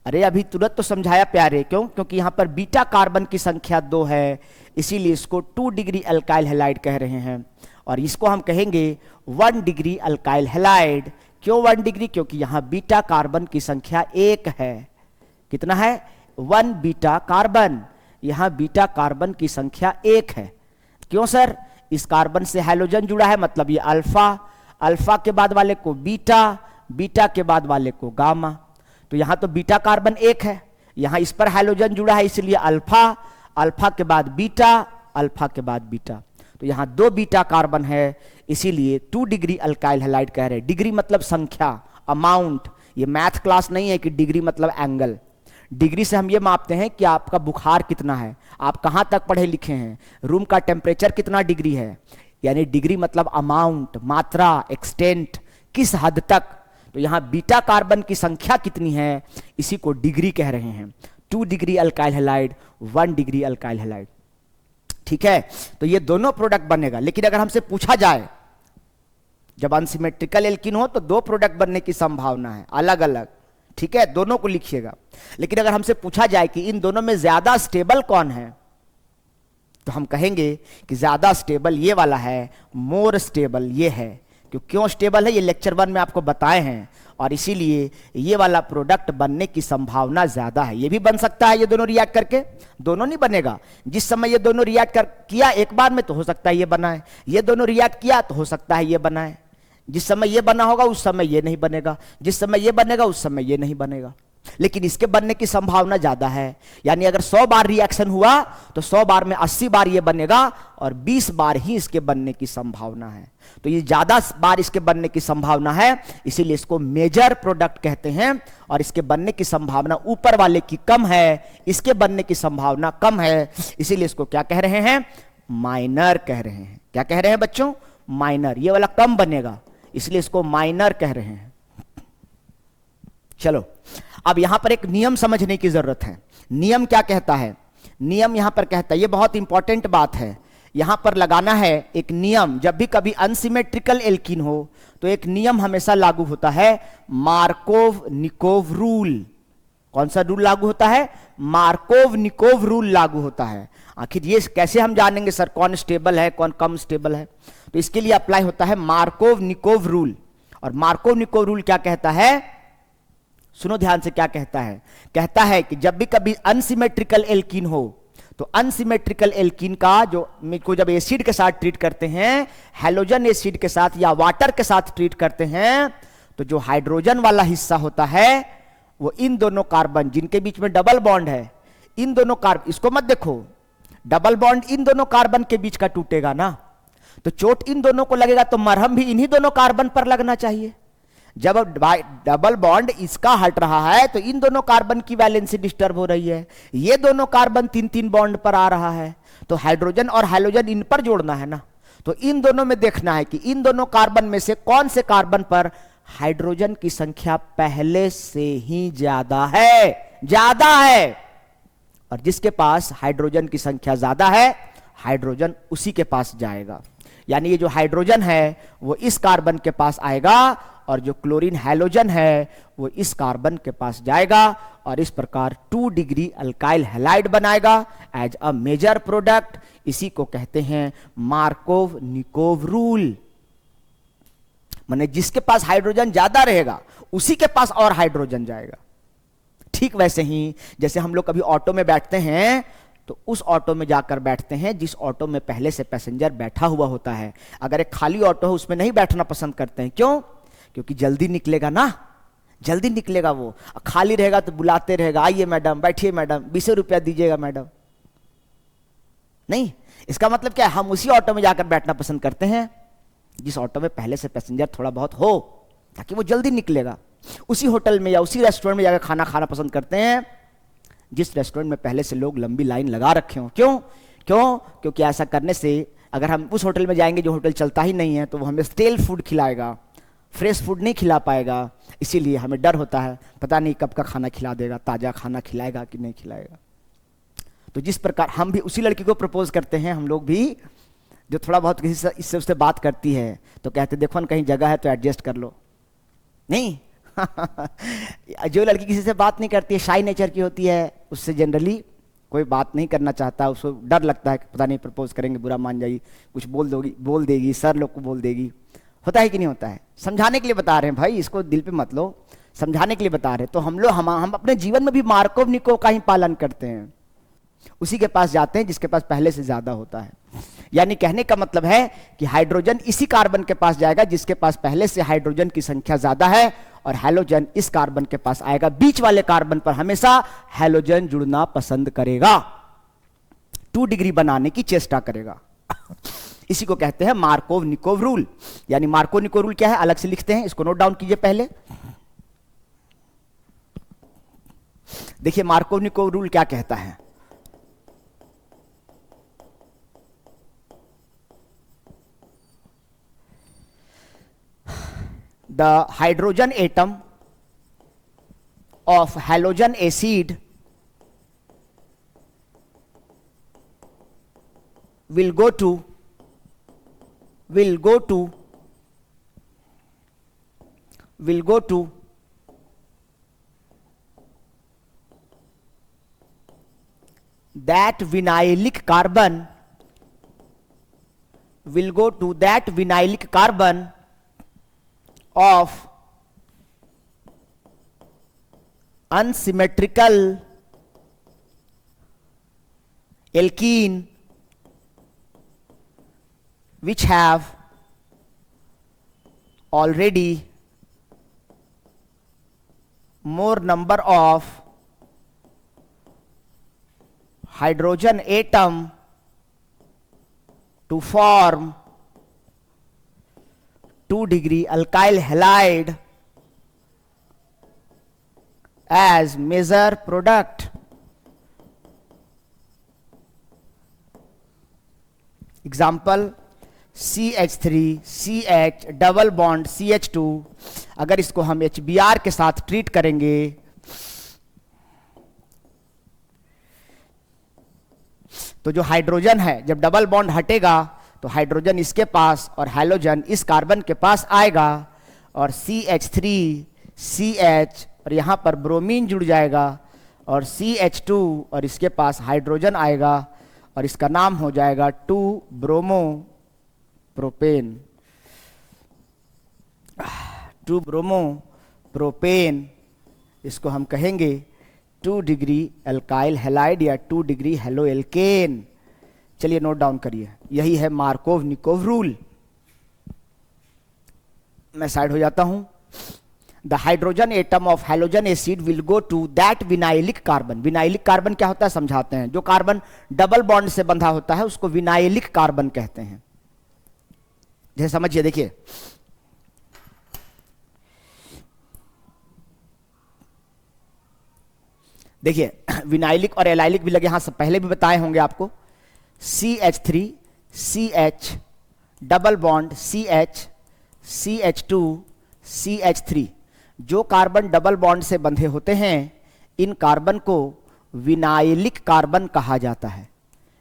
अरे अभी तुरंत तो समझाया प्यारे, क्यों? क्योंकि यहां पर बीटा कार्बन की संख्या 2 है, इसीलिए इसको 2 डिग्री अल्काइल हैलाइड कह रहे हैं। और इसको हम कहेंगे 1 डिग्री अल्काइल हैलाइड। क्यों 1 डिग्री? क्योंकि यहां बीटा कार्बन की संख्या 1 है। कितना है? 1 बीटा कार्बन। यहां बीटा कार्बन की संख्या 1 है। क्यों सर? इस कार्बन से हैलोजन जुड़ा है, मतलब ये अल्फा, अल्फा के बाद वाले को बीटा, बीटा के बाद वाले को गामा। तो यहां तो बीटा कार्बन 1 है, यहां इस पर हैलोजन जुड़ा है इसलिए अल्फा, अल्फा के बाद बीटा, अल्फा के बाद बीटा। तो यहां 2 बीटा कार्बन है, इसीलिए 2 डिग्री अल्काइल हैलाइड कह रहे हैं। डिग्री मतलब संख्या, अमाउंट। ये मैथ क्लास नहीं है कि डिग्री मतलब एंगल। डिग्री से हम ये मापते हैं कि आपका बुखार कितना है, आप कहाँ तक पढ़े लिखे हैं, रूम का टेम्परेचर कितना डिग्री है। यानी डिग्री मतलब अमाउंट, मात्रा, एक्सटेंट, किस हद तक। तो यहाँ बीटा कार्बन की संख्या कितनी है, इसी को डिग्री कह रहे हैं। 2 degree alkyl halide, 1 degree alkyl halide. ठीक है, तो ये दोनों प्रोडक्ट बनेगा। लेकिन अगर हमसे पूछा जाए, जब अनसिमेट्रिकल एल्कीन हो तो 2 प्रोडक्ट बनने की संभावना है अलग अलग, ठीक है, दोनों को लिखिएगा। लेकिन अगर हमसे पूछा जाए कि इन दोनों में ज्यादा स्टेबल कौन है, तो हम कहेंगे कि ज्यादा स्टेबल ये वाला है, मोर स्टेबल ये है। क्यों स्टेबल है ये लेक्चर 1 में आपको बताए हैं, और इसीलिए ये वाला प्रोडक्ट बनने की संभावना ज्यादा है। ये भी बन सकता है, ये दोनों रिएक्ट करके, दोनों नहीं बनेगा। जिस समय ये दोनों रिएक्ट कर किया एक बार में तो हो सकता है ये बना है, ये दोनों रिएक्ट किया तो हो सकता है ये बना है। जिस समय ये बना होगा उस समय ये नहीं बनेगा, जिस समय ये बनेगा उस समय ये नहीं बनेगा। लेकिन इसके बनने की संभावना ज्यादा है। यानी अगर 100 बार रिएक्शन हुआ तो 100 बार में 80 बार ये बनेगा और 20 बार ही इसके बनने की संभावना है। तो ये ज्यादा बार इसके बनने की संभावना है, इसीलिए इसको मेजर प्रोडक्ट कहते हैं। और इसके बनने की संभावना ऊपर वाले की कम है, इसके बनने की संभावना कम है, इसीलिए इसको क्या कह रहे हैं, माइनर कह रहे हैं। क्या कह रहे हैं बच्चों, माइनर। ये वाला कम बनेगा इसलिए इसको माइनर कह रहे हैं। चलो अब यहां पर एक नियम समझने की जरूरत है। नियम क्या कहता है, नियम यहां पर कहता है, ये बहुत इंपॉर्टेंट बात है, यहां पर लगाना है एक नियम। जब भी कभी अनसिमेट्रिकल एल्कीन हो तो एक नियम हमेशा लागू होता है, मार्कोव निकोव रूल। कौन सा रूल लागू होता है, मार्कोव निकोव रूल लागू होता है। आखिर ये कैसे हम जानेंगे सर कौन स्टेबल है कौन कम स्टेबल है, तो इसके लिए अप्लाई होता है मार्कोव निकोव रूल। और मार्कोव निकोव रूल क्या कहता है, सुनो ध्यान से, क्या कहता है, कहता है कि जब भी कभी अनसिमेट्रिकल एल्कीन हो तो अनसिमेट्रिकल एल्कीन का को जब एसिड के साथ ट्रीट करते हैं, हैलोजन एसिड के साथ या वाटर के साथ ट्रीट करते हैं, तो जो हाइड्रोजन वाला हिस्सा होता है वो इन दोनों कार्बन जिनके बीच में डबल बॉन्ड है, इन दोनों कार्बन, इसको मत देखो, डबल बॉन्ड इन दोनों कार्बन के बीच का टूटेगा ना, तो चोट इन दोनों को लगेगा, तो मरहम भी इन्हीं दोनों कार्बन पर लगना चाहिए। जब डबल बॉन्ड इसका हट रहा है तो इन दोनों कार्बन की वैलेंसी डिस्टर्ब हो रही है, ये दोनों कार्बन 3-3 बॉन्ड पर आ रहा है, तो हाइड्रोजन और हैलोजन इन पर जोड़ना है ना। तो इन दोनों में देखना है कि इन दोनों कार्बन में से कौन से कार्बन पर हाइड्रोजन की संख्या पहले से ही ज्यादा है, और जिसके पास हाइड्रोजन की संख्या ज्यादा है हाइड्रोजन उसी के पास जाएगा। यानी ये जो हाइड्रोजन है वो इस कार्बन के पास आएगा और जो क्लोरीन हैलोजन है वो इस कार्बन के पास जाएगा, और इस प्रकार 2 डिग्री अल्काइल हैलाइड बनाएगा एज अ मेजर प्रोडक्ट। इसी को कहते हैं मार्कोव निकोव रूल। माने जिसके पास हाइड्रोजन ज्यादा रहेगा उसी के पास और हाइड्रोजन जाएगा। ठीक वैसे ही जैसे हम लोग कभी ऑटो में बैठते हैं तो उस ऑटो में जाकर बैठते हैं जिस ऑटो में पहले से पैसेंजर बैठा हुआ होता है। अगर एक खाली ऑटो है उसमें नहीं बैठना पसंद करते हैं, क्यों, क्योंकि जल्दी निकलेगा ना, जल्दी निकलेगा वो। खाली रहेगा तो बुलाते रहेगा, आइए मैडम, बैठिए मैडम, 20 रुपया दीजिएगा मैडम। नहीं, इसका मतलब क्या है, हम उसी ऑटो में जाकर बैठना पसंद करते हैं जिस ऑटो में पहले से पैसेंजर थोड़ा बहुत हो, ताकि वो जल्दी निकलेगा। उसी होटल में या उसी रेस्टोरेंट में जाकर खाना खाना पसंद करते हैं जिस रेस्टोरेंट में पहले से लोग लंबी लाइन लगा रखे हो। क्योंकि ऐसा करने से अगर हम उस होटल में जाएंगे जो होटल चलता ही नहीं है तो वो हमें स्टेल फूड खिलाएगा, फ्रेश फूड नहीं खिला पाएगा। इसीलिए हमें डर होता है, पता नहीं कब का खाना खिला देगा, ताज़ा खाना खिलाएगा कि नहीं खिलाएगा। तो जिस प्रकार हम भी उसी लड़की को प्रपोज करते हैं, हम लोग भी, जो थोड़ा बहुत किसी से इससे उससे बात करती है तो कहते देखो ना कहीं जगह है तो एडजस्ट कर लो। नहीं जो लड़की किसी से बात नहीं करती है, शाई नेचर की होती है, उससे जनरली कोई बात नहीं करना चाहता, उसको डर लगता है कि पता नहीं प्रपोज करेंगे बुरा मान जाएगी, कुछ बोल देगी, सर लोग को बोल देगी। होता है कि नहीं होता है? समझाने के लिए बता रहे हैं भाई, इसको दिल पे मत लो, समझाने के लिए बता रहे हैं। तो हम अपने जीवन में भी मार्कोव निकोव का ही पालन करते हैं, उसी के पास जाते हैं जिसके पास पहले से ज्यादा होता है। यानी कहने का मतलब है कि हाइड्रोजन इसी कार्बन के पास जाएगा जिसके पास पहले से हाइड्रोजन की संख्या ज्यादा है, और हैलोजन इस कार्बन के पास आएगा। बीच वाले कार्बन पर हमेशा हैलोजन जुड़ना पसंद करेगा, 2 डिग्री बनाने की चेष्टा करेगा। इसी को कहते हैं मार्कोव निकोव रूल। यानी मार्कोव निकोव रूल क्या है अलग से लिखते हैं, इसको नोट डाउन कीजिए पहले। देखिए मार्कोवनिकोव रूल क्या कहता है, the hydrogen atom of halogen acid will go to that vinylic carbon of unsymmetrical alkene which have already more number of hydrogen atom to form 2-degree alkyl halide as major product. Example CH3 CH double bond CH2, अगर इसको हम HBr के साथ ट्रीट करेंगे तो जो हाइड्रोजन है जब डबल बॉन्ड हटेगा तो हाइड्रोजन इसके पास और हैलोजन इस कार्बन के पास आएगा और CH3 CH और यहाँ पर ब्रोमीन जुड़ जाएगा और CH2 और इसके पास हाइड्रोजन आएगा और इसका नाम हो जाएगा 2 ब्रोमो प्रोपेन। 2 ब्रोमो प्रोपेन, इसको हम कहेंगे 2-डिग्री अल्काइल हैलाइड या 2-डिग्री हेलो एल्केन। चलिए नोट डाउन करिए, यही है मार्कोव-निकोव रूल। मैं साइड हो जाता हूं। The hydrogen atom of halogen acid will go to that vinylic carbon. Vinylic carbon क्या होता है समझाते हैं। जो कार्बन डबल बॉन्ड से बंधा होता है उसको विनाइलिक कार्बन कहते हैं। जैसे समझिए, देखिए देखिए विनाइलिक और एलाइलिक भी लगे, हाँ सब पहले भी बताए होंगे आपको। CH3 CH double bond CH CH2 CH3, जो कार्बन डबल बॉन्ड से बंधे होते हैं इन कार्बन को विनाइलिक कार्बन कहा जाता है।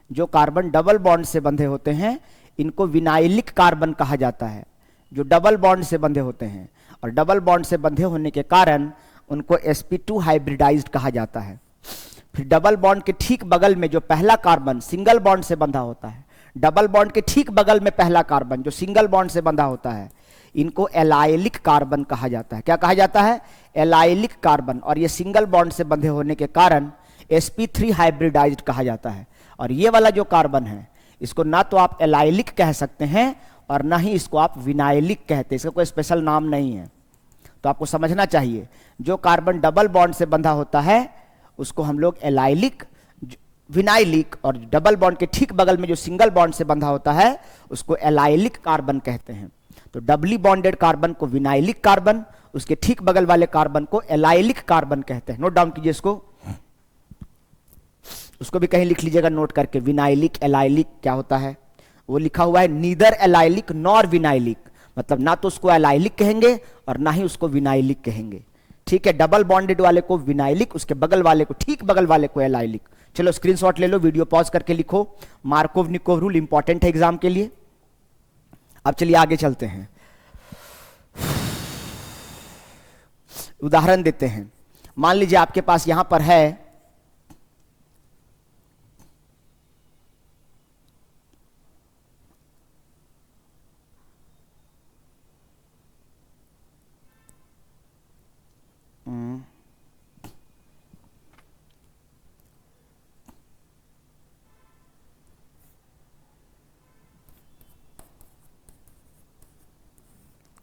जो कार्बन डबल बॉन्ड से बंधे होते हैं इनको विनाइलिक कार्बन कहा जाता है, जो डबल बॉन्ड से बंधे होते हैं। और डबल बॉन्ड से बंधे होने के कारण उनको sp2 हाइब्रिडाइज्ड कहा जाता है। फिर डबल बॉन्ड के ठीक बगल में जो पहला कार्बन सिंगल बॉन्ड से बंधा होता है, डबल बॉन्ड के ठीक बगल में पहला कार्बन जो सिंगल बॉन्ड से बंधा होता है, इनको एलाइलिक कार्बन कहा जाता है। क्या कहा जाता है? Allylic carbon. और ये सिंगल बॉन्ड से बंधे होने के कारण sp3 हाइब्रिडाइज्ड कहा जाता है। और ये वाला जो कार्बन है इसको ना तो आप एलाइलिक कह सकते हैं और ना ही इसको आप विनाइलिक कहते हैं, इसका कोई स्पेशल नाम नहीं है। तो आपको समझना चाहिए, जो कार्बन डबल बॉन्ड से बंधा होता है उसको हम लोग एलाइलिक, विनाइलिक, और डबल बॉन्ड के ठीक बगल में जो सिंगल बॉन्ड से बंधा होता है उसको एलाइलिक कार्बन कहते हैं। तो डबली बॉन्डेड कार्बन को विनाइलिक कार्बन, उसके ठीक बगल वाले कार्बन को एलाइलिक कार्बन कहते हैं। नोट डाउन कीजिए इसको, उसको भी कहीं लिख लीजिएगा नोट करके। विनाइलिक एलाइलिक क्या होता है वो लिखा हुआ है, नीदर एलाइलिक नॉर विनाइलिक, मतलब ना तो उसको एलाइलिक कहेंगे और ना ही उसको विनाइलिक कहेंगे। ठीक है, डबल बॉन्डेड वाले को विनाइलिक, उसके बगल वाले को, ठीक बगल वाले को एलाइलिक। चलो स्क्रीनशॉट ले लो, वीडियो पॉज करके लिखो। मार्कोव-निकोव रूल इंपॉर्टेंट है एग्जाम के लिए। अब चलिए आगे चलते हैं, उदाहरण देते हैं। मान लीजिए आपके पास यहां पर है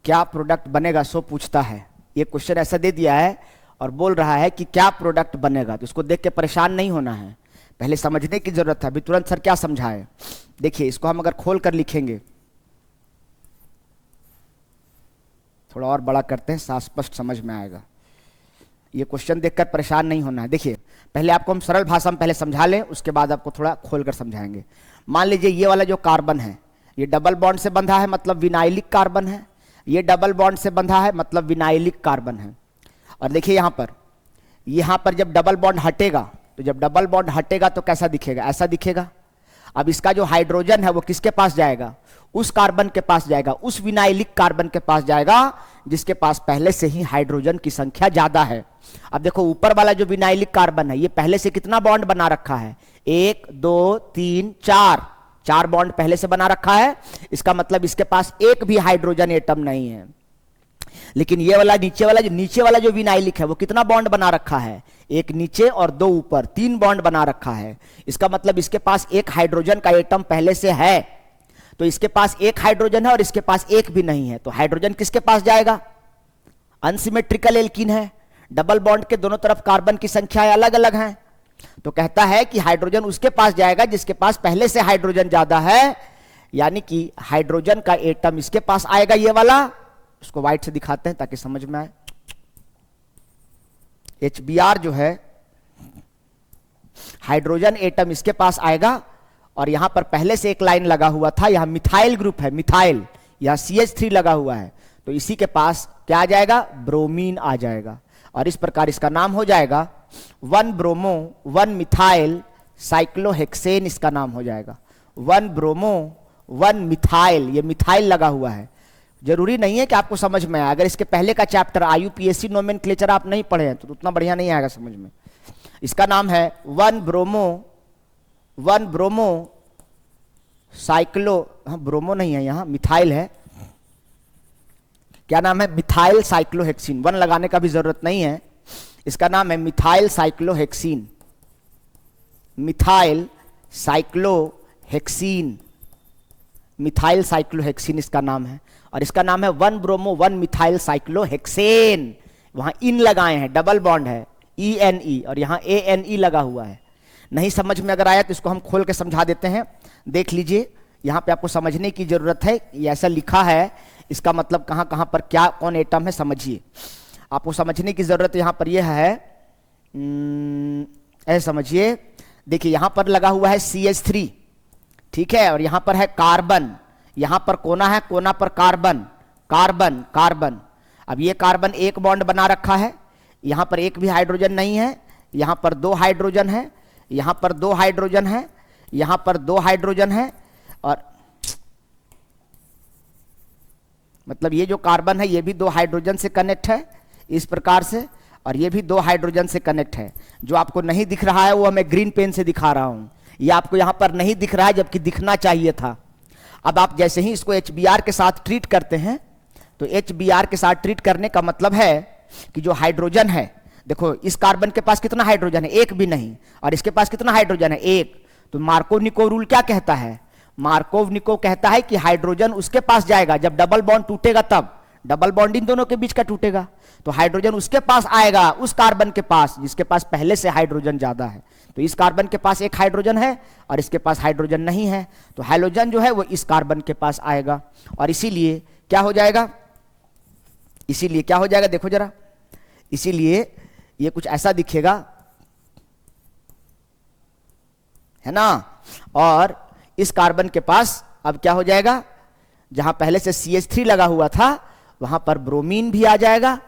क्या प्रोडक्ट बनेगा, सो पूछता है। ये क्वेश्चन ऐसा दे दिया है और बोल रहा है कि क्या प्रोडक्ट बनेगा। तो इसको देख के परेशान नहीं होना है, पहले समझने की जरूरत है। अभी तुरंत सर क्या समझाए, देखिए इसको हम अगर खोल कर लिखेंगे, थोड़ा और बड़ा करते हैं, साफ स्पष्ट समझ में आएगा। ये क्वेश्चन देखकर परेशान नहीं होना है। देखिए पहले आपको हम सरल भाषा में पहले समझा लें, उसके बाद आपको थोड़ा खोलकर समझाएंगे। मान लीजिए ये वाला जो कार्बन है ये डबल बॉन्ड से बंधा है, मतलब विनाइलिक कार्बन है। ये डबल बॉन्ड से बंधा है, मतलब विनाइलिक कार्बन है। और देखिए यहाँ पर जब डबल बॉन्ड हटेगा, तो जब डबल बॉन्ड हटेगा तो कैसा दिखेगा, ऐसा दिखेगा। अब इसका जो हाइड्रोजन है वो किसके पास जाएगा, उस कार्बन के पास जाएगा, उस विनाइलिक कार्बन के पास जाएगा जिसके पास पहले से ही हाइड्रोजन की संख्या ज्यादा है। अब देखो ऊपर वाला जो विनाइलिक कार्बन है ये पहले से कितना बॉन्ड बना रखा है, 1 2 3 4 बॉन्ड पहले से बना रखा है। इसका मतलब इसके पास एक भी हाइड्रोजन एटम नहीं है। लेकिन ये वाला नीचे वाला जो विनाइलिक है वो कितना बॉन्ड बना रखा है, एक नीचे और 2 ऊपर, 3 बॉन्ड बना रखा है। इसका मतलब इसके पास एक हाइड्रोजन का एटम पहले से है। तो इसके पास एक हाइड्रोजन है और इसके पास एक भी नहीं है, तो हाइड्रोजन किसके पास जाएगा, अनसिमेट्रिकल एल्कीन है, डबल बॉन्ड के दोनों तरफ कार्बन की संख्या अलग अलग है। तो कहता है कि हाइड्रोजन उसके पास जाएगा जिसके पास पहले से हाइड्रोजन ज्यादा है, यानी कि हाइड्रोजन का एटम इसके पास आएगा, ये वाला। उसको व्हाइट से दिखाते हैं ताकि समझ में आए। HBr जो है हाइड्रोजन एटम इसके पास आएगा, और यहां पर पहले से एक लाइन लगा हुआ था, यहां मिथाइल ग्रुप है, मिथाइल, यहां CH3 लगा हुआ है, तो इसी के पास क्या आ जाएगा, ब्रोमीन आ जाएगा। और इस प्रकार इसका नाम हो जाएगा 1 ब्रोमो 1 मिथाइल साइक्लोहेक्सेन, इसका नाम हो जाएगा 1 ब्रोमो 1 मिथाइल। ये मिथाइल लगा हुआ है, जरूरी नहीं है कि आपको समझ में आए। अगर इसके पहले का चैप्टर IUPAC नोमेनक्लेचर आप नहीं पढ़े हैं तो उतना बढ़िया नहीं आएगा समझ में। इसका नाम है 1 ब्रोमो साइक्लो, हाँ ब्रोमो नहीं है, यहां मिथाइल है। क्या नाम है, मिथाइल साइक्लोहेक्सीन। 1 लगाने का भी जरूरत नहीं है, इसका नाम है methyl cyclohexene, methyl cyclohexene, methyl cyclohexene इसका नाम है। और इसका नाम है 1 ब्रोमो 1 मिथाइल साइक्लोहेक्सेन। वहां इन लगाए हैं, डबल बॉन्ड है ENE, और यहां ANE लगा हुआ है। नहीं समझ में अगर आया तो इसको हम खोल के समझा देते हैं। देख लीजिए यहां पे आपको समझने की जरूरत है, ये ऐसा लिखा है, इसका मतलब कहां कहां पर क्या कौन एटम है समझिए। आपको समझने की जरूरत यहां पर यह है, ऐसे समझिए। देखिए यहां पर लगा हुआ है CH3, ठीक है, और यहां पर है कार्बन, यहां पर कोना है, कोना पर कार्बन कार्बन कार्बन। अब ये कार्बन एक बॉन्ड बना रखा है, यहां पर एक भी हाइड्रोजन नहीं है, यहां पर 2 हाइड्रोजन है, यहां पर 2 हाइड्रोजन है, यहां पर 2 हाइड्रोजन है, और मतलब ये जो कार्बन है ये भी 2 हाइड्रोजन से कनेक्ट है इस प्रकार से, और ये भी 2 हाइड्रोजन से कनेक्ट है। जो आपको नहीं दिख रहा है वो मैं ग्रीन पेन से दिखा रहा हूं, ये आपको यहां पर नहीं दिख रहा है जबकि दिखना चाहिए था। अब आप जैसे ही इसको HBr के साथ ट्रीट करते हैं, तो HBr के साथ ट्रीट करने का मतलब है कि जो हाइड्रोजन है, देखो इस कार्बन के पास कितना हाइड्रोजन है, एक भी नहीं, और इसके पास कितना हाइड्रोजन है, एक। तो मार्कोव-निकोव रूल क्या कहता है, मार्कोव-निकोव कहता है कि हाइड्रोजन उसके पास जाएगा जब डबल बॉन्ड टूटेगा, तब डबल बॉन्ड इन दोनों के बीच का टूटेगा, तो हाइड्रोजन उसके पास आएगा, उस कार्बन के पास जिसके पास पहले से हाइड्रोजन ज्यादा है। तो इस कार्बन के पास एक हाइड्रोजन है और इसके पास हाइड्रोजन नहीं है, तो हाइड्रोजन जो है वो इस कार्बन के पास आएगा, और इसीलिए क्या हो जाएगा, देखो जरा, इसीलिए ये कुछ ऐसा दिखेगा, है ना। और इस कार्बन के पास अब क्या हो जाएगा, जहां पहले से CH3 लगा हुआ था वहां पर ब्रोमीन भी आ जाएगा,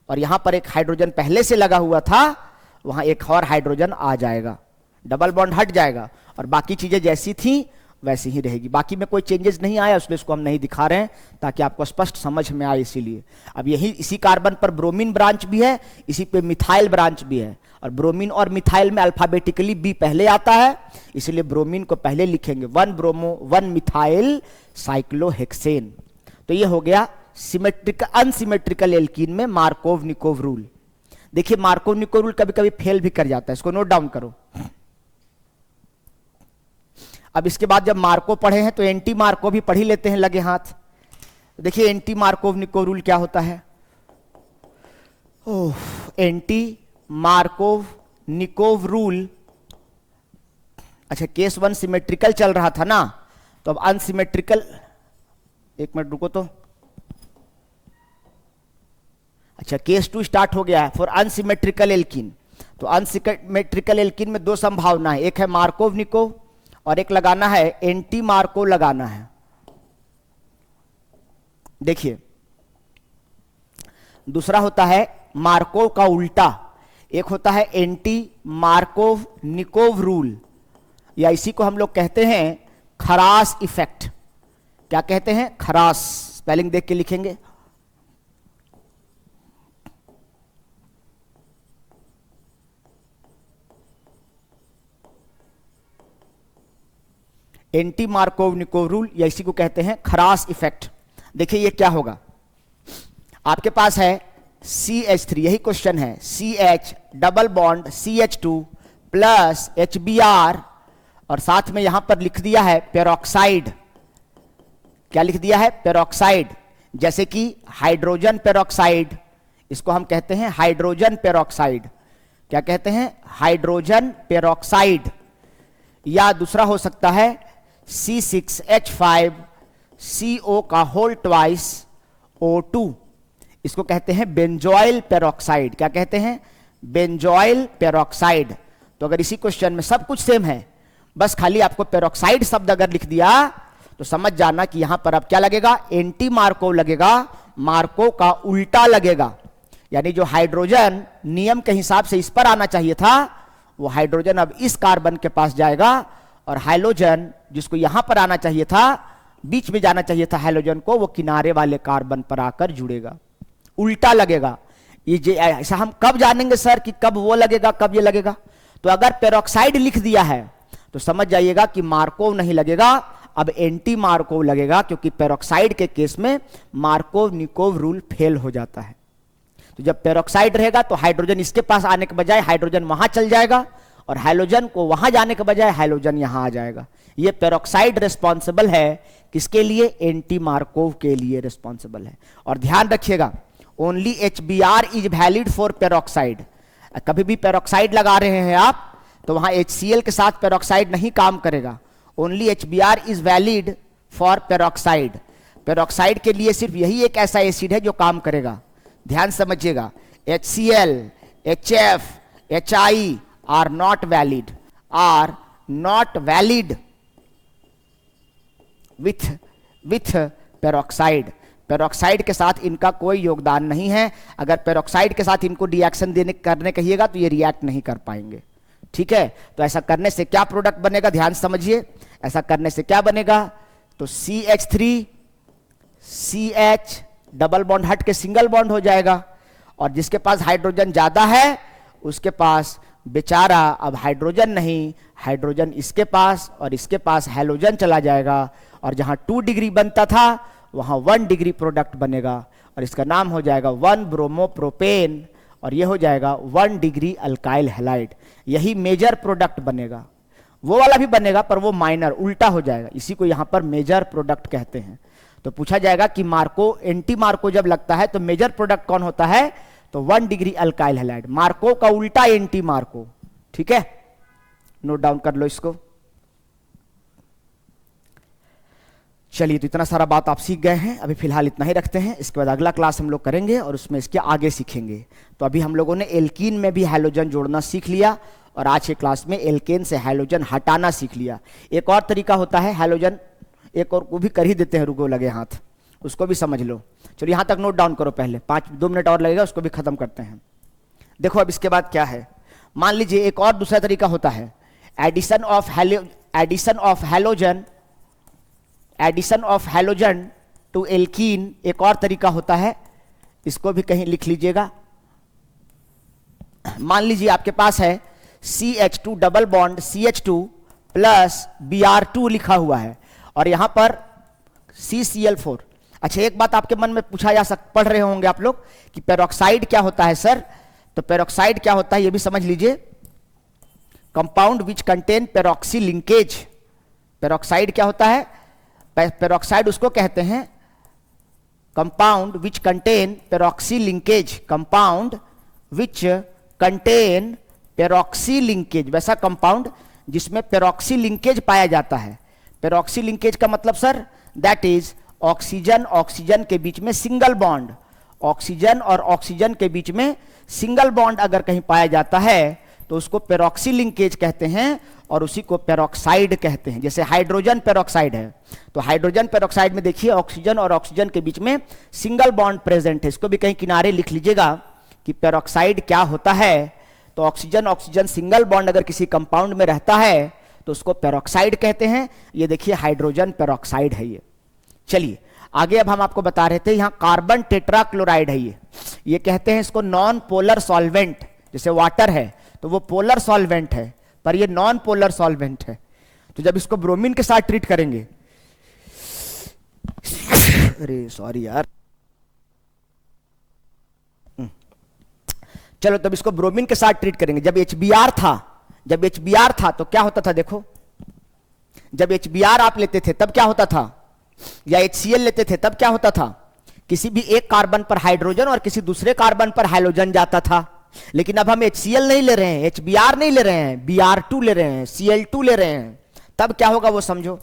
और यहां पर एक हाइड्रोजन पहले से लगा हुआ था वहां एक और हाइड्रोजन आ जाएगा, डबल बॉन्ड हट जाएगा, और बाकी चीजें जैसी थी वैसी ही रहेगी। बाकी में कोई चेंजेस नहीं आया, इसलिए इसको हम नहीं दिखा रहे हैं ताकि आपको स्पष्ट समझ में आए। इसीलिए अब यही इसी कार्बन पर ब्रोमीन ब्रांच भी है, इसी पे मिथाइल ब्रांच भी है, और ब्रोमीन और मिथाइल में अल्फाबेटिकली B पहले आता है, इसलिए ब्रोमीन को पहले लिखेंगे 1 ब्रोमो 1 मिथाइल साइक्लोहेक्सेन। तो ये हो गया सिमेट्रिकल अनसिमेट्रिकल एल्कीन में मार्कोव-निकोव रूल। देखिए मार्कोव-निकोव रूल कभी कभी फेल भी कर जाता है, इसको नोट डाउन करो। अब इसके बाद जब मार्को पढ़े हैं तो एंटी मार्को भी पढ़ ही लेते हैं लगे हाथ। देखिए एंटी मार्कोव-निकोव रूल क्या होता है, एंटी मार्कोव-निकोव रूल, अच्छा केस 1 सिमेट्रिकल चल रहा था ना, तो अब अनसिमेट्रिकल, एक मिनट रुको तो, अच्छा, केस 2 स्टार्ट हो गया है फॉर अनसिमेट्रिकल एल्कीन। तो अनसिमेट्रिकल एल्कीन में दो संभावना है, एक है मार्कोव निकोव और एक लगाना है एंटी मार्कोव लगाना है। देखिए, दूसरा होता है मार्कोव का उल्टा, एक होता है एंटी मार्कोव निकोव रूल, या इसी को हम लोग कहते हैं खरास इफेक्ट। क्या कहते हैं? खरास। स्पेलिंग देख के लिखेंगे। एंटी मार्कोव निकोव रूल, या इसी को कहते हैं खरास इफेक्ट। देखिए ये क्या होगा, आपके पास है CH3, यही क्वेश्चन है, CH double bond CH2 plus HBr और साथ में यहां पर लिख दिया है पेरोक्साइड। क्या लिख दिया है? पेरोक्साइड। जैसे कि हाइड्रोजन पेरोक्साइड, इसको हम कहते हैं हाइड्रोजन पेरोक्साइड। क्या कहते हैं? Hydrogen peroxide. या दूसरा हो सकता है C6H5CO का होल ट्वाइस O2, इसको कहते हैं बेंजोइल पेरोक्साइड। क्या कहते हैं? Benzoyl peroxide. तो अगर इसी क्वेश्चन में सब कुछ सेम है, बस खाली आपको पेरोक्साइड शब्द अगर लिख दिया तो समझ जाना कि यहां पर अब क्या लगेगा? एंटी मार्कोव लगेगा, मार्कोव का उल्टा लगेगा। यानी जो हाइड्रोजन नियम के हिसाब से इस पर आना चाहिए था, वो हाइड्रोजन अब इस कार्बन के पास जाएगा, और हाइड्रोजन जिसको यहां पर आना चाहिए था, बीच में जाना चाहिए था हाइड्रोजन को, वो किनारे वाले कार्बन पर आकर जुड़ेगा, उल्टा लगेगा। ये ऐसा हम कब जानेंगे सर कि कब वो लगेगा कब ये लगेगा? तो अगर पेरोक्साइड लिख दिया है तो समझ जाइएगा कि मार्कोव नहीं लगेगा, अब एंटी मार्कोव लगेगा, क्योंकि पेरोक्साइड के केस में मार्कोव निकोव रूल फेल हो जाता है। तो जब पेरोक्साइड रहेगा तो हाइड्रोजन इसके पास आने के बजाय हाइड्रोजन वहां चल जाएगा, और हाइड्रोजन को वहां जाने के बजाय हाइड्रोजन यहां आ जाएगा। ये पेरोक्साइड रिस्पॉन्सिबल है किसके लिए? एंटी मार्कोव के लिए रिस्पॉन्सिबल है। और ध्यान रखिएगा, only HBr is valid for peroxide. कभी भी पेरोक्साइड लगा रहे हैं आप तो वहां HCl के साथ पेरोक्साइड नहीं काम करेगा। Only HBr is valid for peroxide. Peroxide के लिए सिर्फ यही एक ऐसा एसिड है जो काम करेगा। ध्यान समझिएगा, HCl, HF, HI are not valid, with peroxide. Peroxide के साथ इनका कोई योगदान नहीं है। अगर पेरोक्साइड के साथ इनको रिएक्शन करने कहिएगा तो ये रिएक्ट नहीं कर पाएंगे। ठीक है, तो ऐसा करने से क्या प्रोडक्ट बनेगा? ध्यान समझिए, ऐसा करने से क्या बनेगा? तो CH3 CH डबल बॉन्ड हट के सिंगल बॉन्ड हो जाएगा, और जिसके पास हाइड्रोजन ज्यादा है उसके पास बेचारा अब हाइड्रोजन नहीं, हाइड्रोजन इसके पास और इसके पास हैलोजन चला जाएगा, और जहां 2 डिग्री बनता था वहां 1 डिग्री प्रोडक्ट बनेगा, और इसका नाम हो जाएगा 1 ब्रोमोप्रोपेन, और ये हो जाएगा 1 डिग्री अल्काइल हैलाइड। यही मेजर प्रोडक्ट बनेगा। वो वाला भी बनेगा पर वो माइनर, उल्टा हो जाएगा। इसी को यहां पर मेजर प्रोडक्ट कहते हैं। तो पूछा जाएगा कि मार्को एंटी मार्को जब लगता है तो मेजर प्रोडक्ट कौन होता है? तो 1 डिग्री अल्काइल हैलाइड। मार्को का उल्टा एंटी मार्को। ठीक है, नोट डाउन कर लो इसको। चलिए, तो इतना सारा बात आप सीख गए हैं, अभी फिलहाल इतना ही रखते हैं। इसके बाद अगला क्लास हम लोग करेंगे और उसमें इसके आगे सीखेंगे। तो अभी हम लोगों ने एल्कीन में भी हैलोजन जोड़ना सीख लिया, और आज के क्लास में एल्केन से हैलोजन हटाना सीख लिया। एक और तरीका होता है हैलोजन, एक और वो भी कर ही देते हैं, रुको लगे हाथ, उसको भी समझ लो। चलो यहाँ तक नोट डाउन करो पहले, 2 मिनट और लगेगा, उसको भी खत्म करते हैं। देखो अब इसके बाद क्या है, मान लीजिए एक और दूसरा तरीका होता है addition of halogen to alkene. एक और तरीका होता है, इसको भी कहीं लिख लीजिएगा। मान लीजिए आपके पास है CH2 double bond CH2 plus Br2 लिखा हुआ है, और यहां पर CCl4। अच्छा, एक बात आपके मन में पूछा जा पढ़ रहे होंगे आप लोग कि पेरोक्साइड क्या होता है सर? तो पेरोक्साइड क्या होता है ये भी समझ लीजिए। Compound which contain peroxy linkage. Peroxide क्या होता है? पेरोक्साइड उसको कहते हैं compound which contain peroxy linkage. Compound which contain peroxy linkage, वैसा कंपाउंड जिसमें पेरोक्सी लिंकेज पाया जाता है। पेरोक्सी लिंकेज का मतलब sir that is oxygen oxygen के बीच में सिंगल बॉन्ड, ऑक्सीजन और ऑक्सीजन के बीच में सिंगल बॉन्ड अगर कहीं पाया जाता है तो उसको पेरोक्सी लिंकेज कहते हैं और उसी को पेरोक्साइड कहते हैं। जैसे हाइड्रोजन पेरोक्साइड है, तो हाइड्रोजन पेरोक्साइड में देखिए ऑक्सीजन और ऑक्सीजन के बीच में सिंगल बॉन्ड प्रेजेंट है। इसको भी कहीं किनारे लिख लीजिएगा कि पेरोक्साइड क्या होता है। तो ऑक्सीजन ऑक्सीजन सिंगल बॉन्ड अगर किसी कंपाउंड में रहता है तो उसको पेरोक्साइड कहते हैं। ये देखिए हाइड्रोजन पेरोक्साइड है ये। चलिए आगे अब हम आपको बता रहे थे, यहाँ कार्बन टेट्राक्लोराइड है ये कहते हैं इसको नॉन पोलर सॉल्वेंट। जैसे वाटर है तो वो पोलर सॉल्वेंट है, पर ये नॉन पोलर सॉल्वेंट है। तो जब इसको ब्रोमीन के साथ ट्रीट करेंगे, अरे सॉरी यार, चलो तब इसको ब्रोमीन के साथ ट्रीट करेंगे। जब HBr था तो क्या होता था, देखो जब HBr आप लेते थे तब क्या होता था, या HCl लेते थे तब क्या होता था, किसी भी एक कार्बन पर हाइड्रोजन और किसी दूसरे कार्बन पर हैलोजन जाता था। लेकिन अब हम HCl नहीं ले रहे हैं, HBr नहीं ले रहे हैं, Br2 ले रहे हैं, Cl2 ले रहे हैं, तब क्या होगा वो समझो।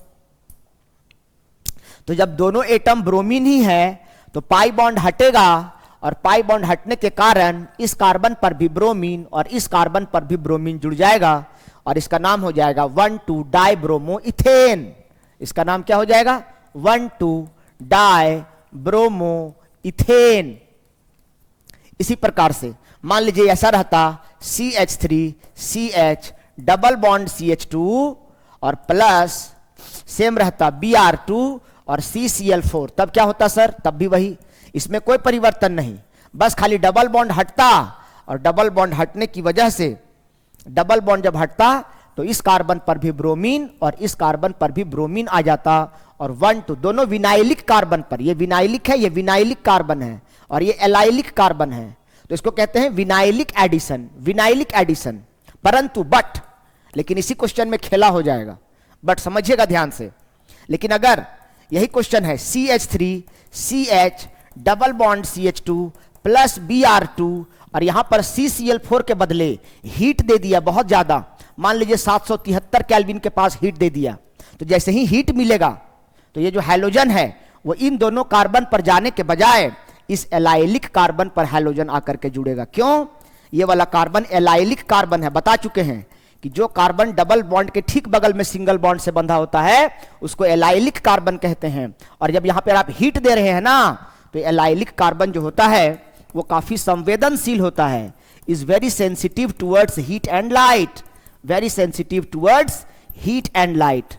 तो जब दोनों एटम ब्रोमीन ही है तो पाई बॉन्ड हटेगा और पाई बॉन्ड हटने के कारण इस कार्बन पर भी ब्रोमीन और इस कार्बन पर भी ब्रोमीन जुड़ जाएगा और इसका नाम हो जाएगा 1,2 डाइब्रोमो इथेन। इसका नाम क्या हो जाएगा, 1,2 डाइब्रोमो इथेन। इसी प्रकार से मान लीजिए ऐसा रहता CH3CH डबल बॉन्ड CH2 और प्लस सेम रहता Br2 और CCl4, तब क्या होता सर, तब भी वही, इसमें कोई परिवर्तन नहीं, बस खाली डबल बॉन्ड हटता और डबल बॉन्ड हटने की वजह से डबल बॉन्ड जब हटता तो इस कार्बन पर भी ब्रोमीन और इस कार्बन पर भी ब्रोमीन आ जाता और 1,2 दोनों विनाइलिक कार्बन पर, ये विनाइलिक है, ये विनाइलिक कार्बन है और ये एलाइलिक कार्बन है, तो इसको कहते हैं विनाइलिक एडिशन, विनाइलिक एडिशन। परंतु बट, लेकिन इसी क्वेश्चन में खेला हो जाएगा, बट समझिएगा ध्यान से। लेकिन अगर यही क्वेश्चन है CH3CH double bond CH2 plus Br2 और यहां पर CCl4 के बदले हीट दे दिया बहुत ज्यादा, मान लीजिए 773 केल्विन के पास हीट दे दिया, तो जैसे ही हीट मिलेगा तो ये जो हैलोजन है वो इन दोनों कार्बन पर जाने के बजाय इस एलाइलिक कार्बन पर हैलोजन आकर के जुड़ेगा। क्यों, ये वाला कार्बन एलाइलिक कार्बन है, बता चुके हैं कि जो कार्बन डबल बॉन्ड के ठीक बगल में सिंगल बॉन्ड से बंधा होता है उसको एलाइलिक कार्बन कहते हैं। और जब यहां पर आप हीट दे रहे हैं ना, तो एलाइलिक कार्बन जो होता है वो काफी संवेदनशील होता है, is very sensitive towards heat and light, very sensitive towards heat and light,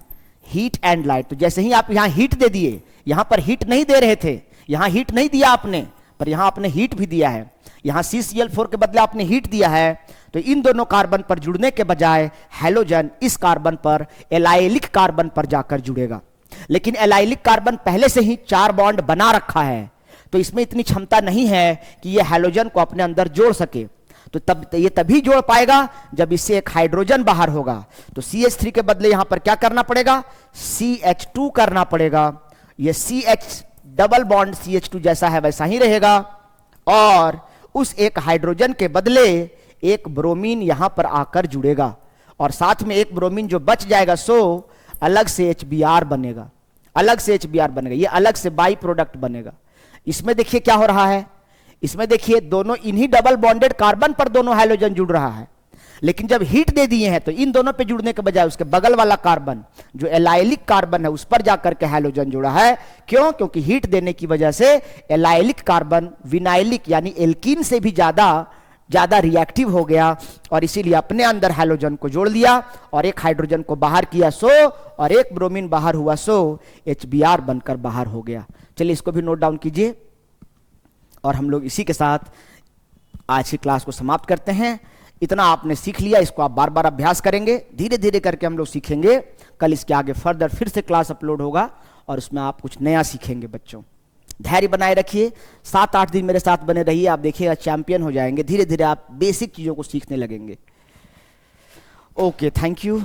heat and light. तो जैसे ही आप यहां हीट दे दिए, यहां पर हीट नहीं दे रहे थे, यहां हीट नहीं दिया आपने, पर यहां आपने हीट भी दिया है, यहां CCl4 के बदले आपने हीट दिया है, तो इन दोनों कार्बन पर जुड़ने के बजाय हैलोजन इस कार्बन पर एलाइलिक कार्बन पर जाकर जुड़ेगा। लेकिन एलाइलिक कार्बन पहले से ही 4 बॉन्ड बना रखा है, तो इसमें इतनी क्षमता नहीं है कि यह हैलोजन को अपने अंदर जोड़ सके। तो तब ये तभी जोड़ पाएगा जब इससे एक हाइड्रोजन बाहर होगा। तो CH3 के बदले यहां पर क्या करना पड़ेगा, CH2 करना पड़ेगा। ये CH डबल बॉन्ड CH2 जैसा है वैसा ही रहेगा और उस एक हाइड्रोजन के बदले एक ब्रोमीन यहां पर आकर जुड़ेगा और साथ में एक ब्रोमीन जो बच जाएगा सो अलग से HBr बनेगा, अलग से HBr बनेगा, ये अलग से बाई प्रोडक्ट बनेगा। इसमें देखिए क्या हो रहा है, इसमें देखिए दोनों इन्हीं डबल बॉन्डेड कार्बन पर दोनों हाइड्रोजन जुड़ रहा है, लेकिन जब हीट दे दिए हैं तो इन दोनों पे जुड़ने के बजाय उसके बगल वाला कार्बन जो एलाइलिक कार्बन है उस पर जाकर के हाइड्रोजन जुड़ा है। क्यों, क्योंकि हीट देने की वजह से एलाइलिक कार्बन विनाइलिक यानी एल्कीन से भी ज्यादा रिएक्टिव हो गया और इसीलिए अपने अंदर हाइड्रोजन को जोड़ लिया और एक हाइड्रोजन को बाहर किया सो और एक ब्रोमीन बाहर हुआ सो HBr बनकर बाहर हो गया। चलिए इसको भी नोट डाउन कीजिए और हम लोग इसी के साथ आज की क्लास को समाप्त करते हैं। इतना आपने सीख लिया, इसको आप बार बार अभ्यास करेंगे, धीरे धीरे करके हम लोग सीखेंगे। कल इसके आगे फर्दर फिर से क्लास अपलोड होगा और उसमें आप कुछ नया सीखेंगे। बच्चों धैर्य बनाए रखिए, 7-8 दिन मेरे साथ बने रहिए, आप देखिएगा चैंपियन हो जाएंगे। धीरे धीरे आप बेसिक चीजों को सीखने लगेंगे। Okay, thank you.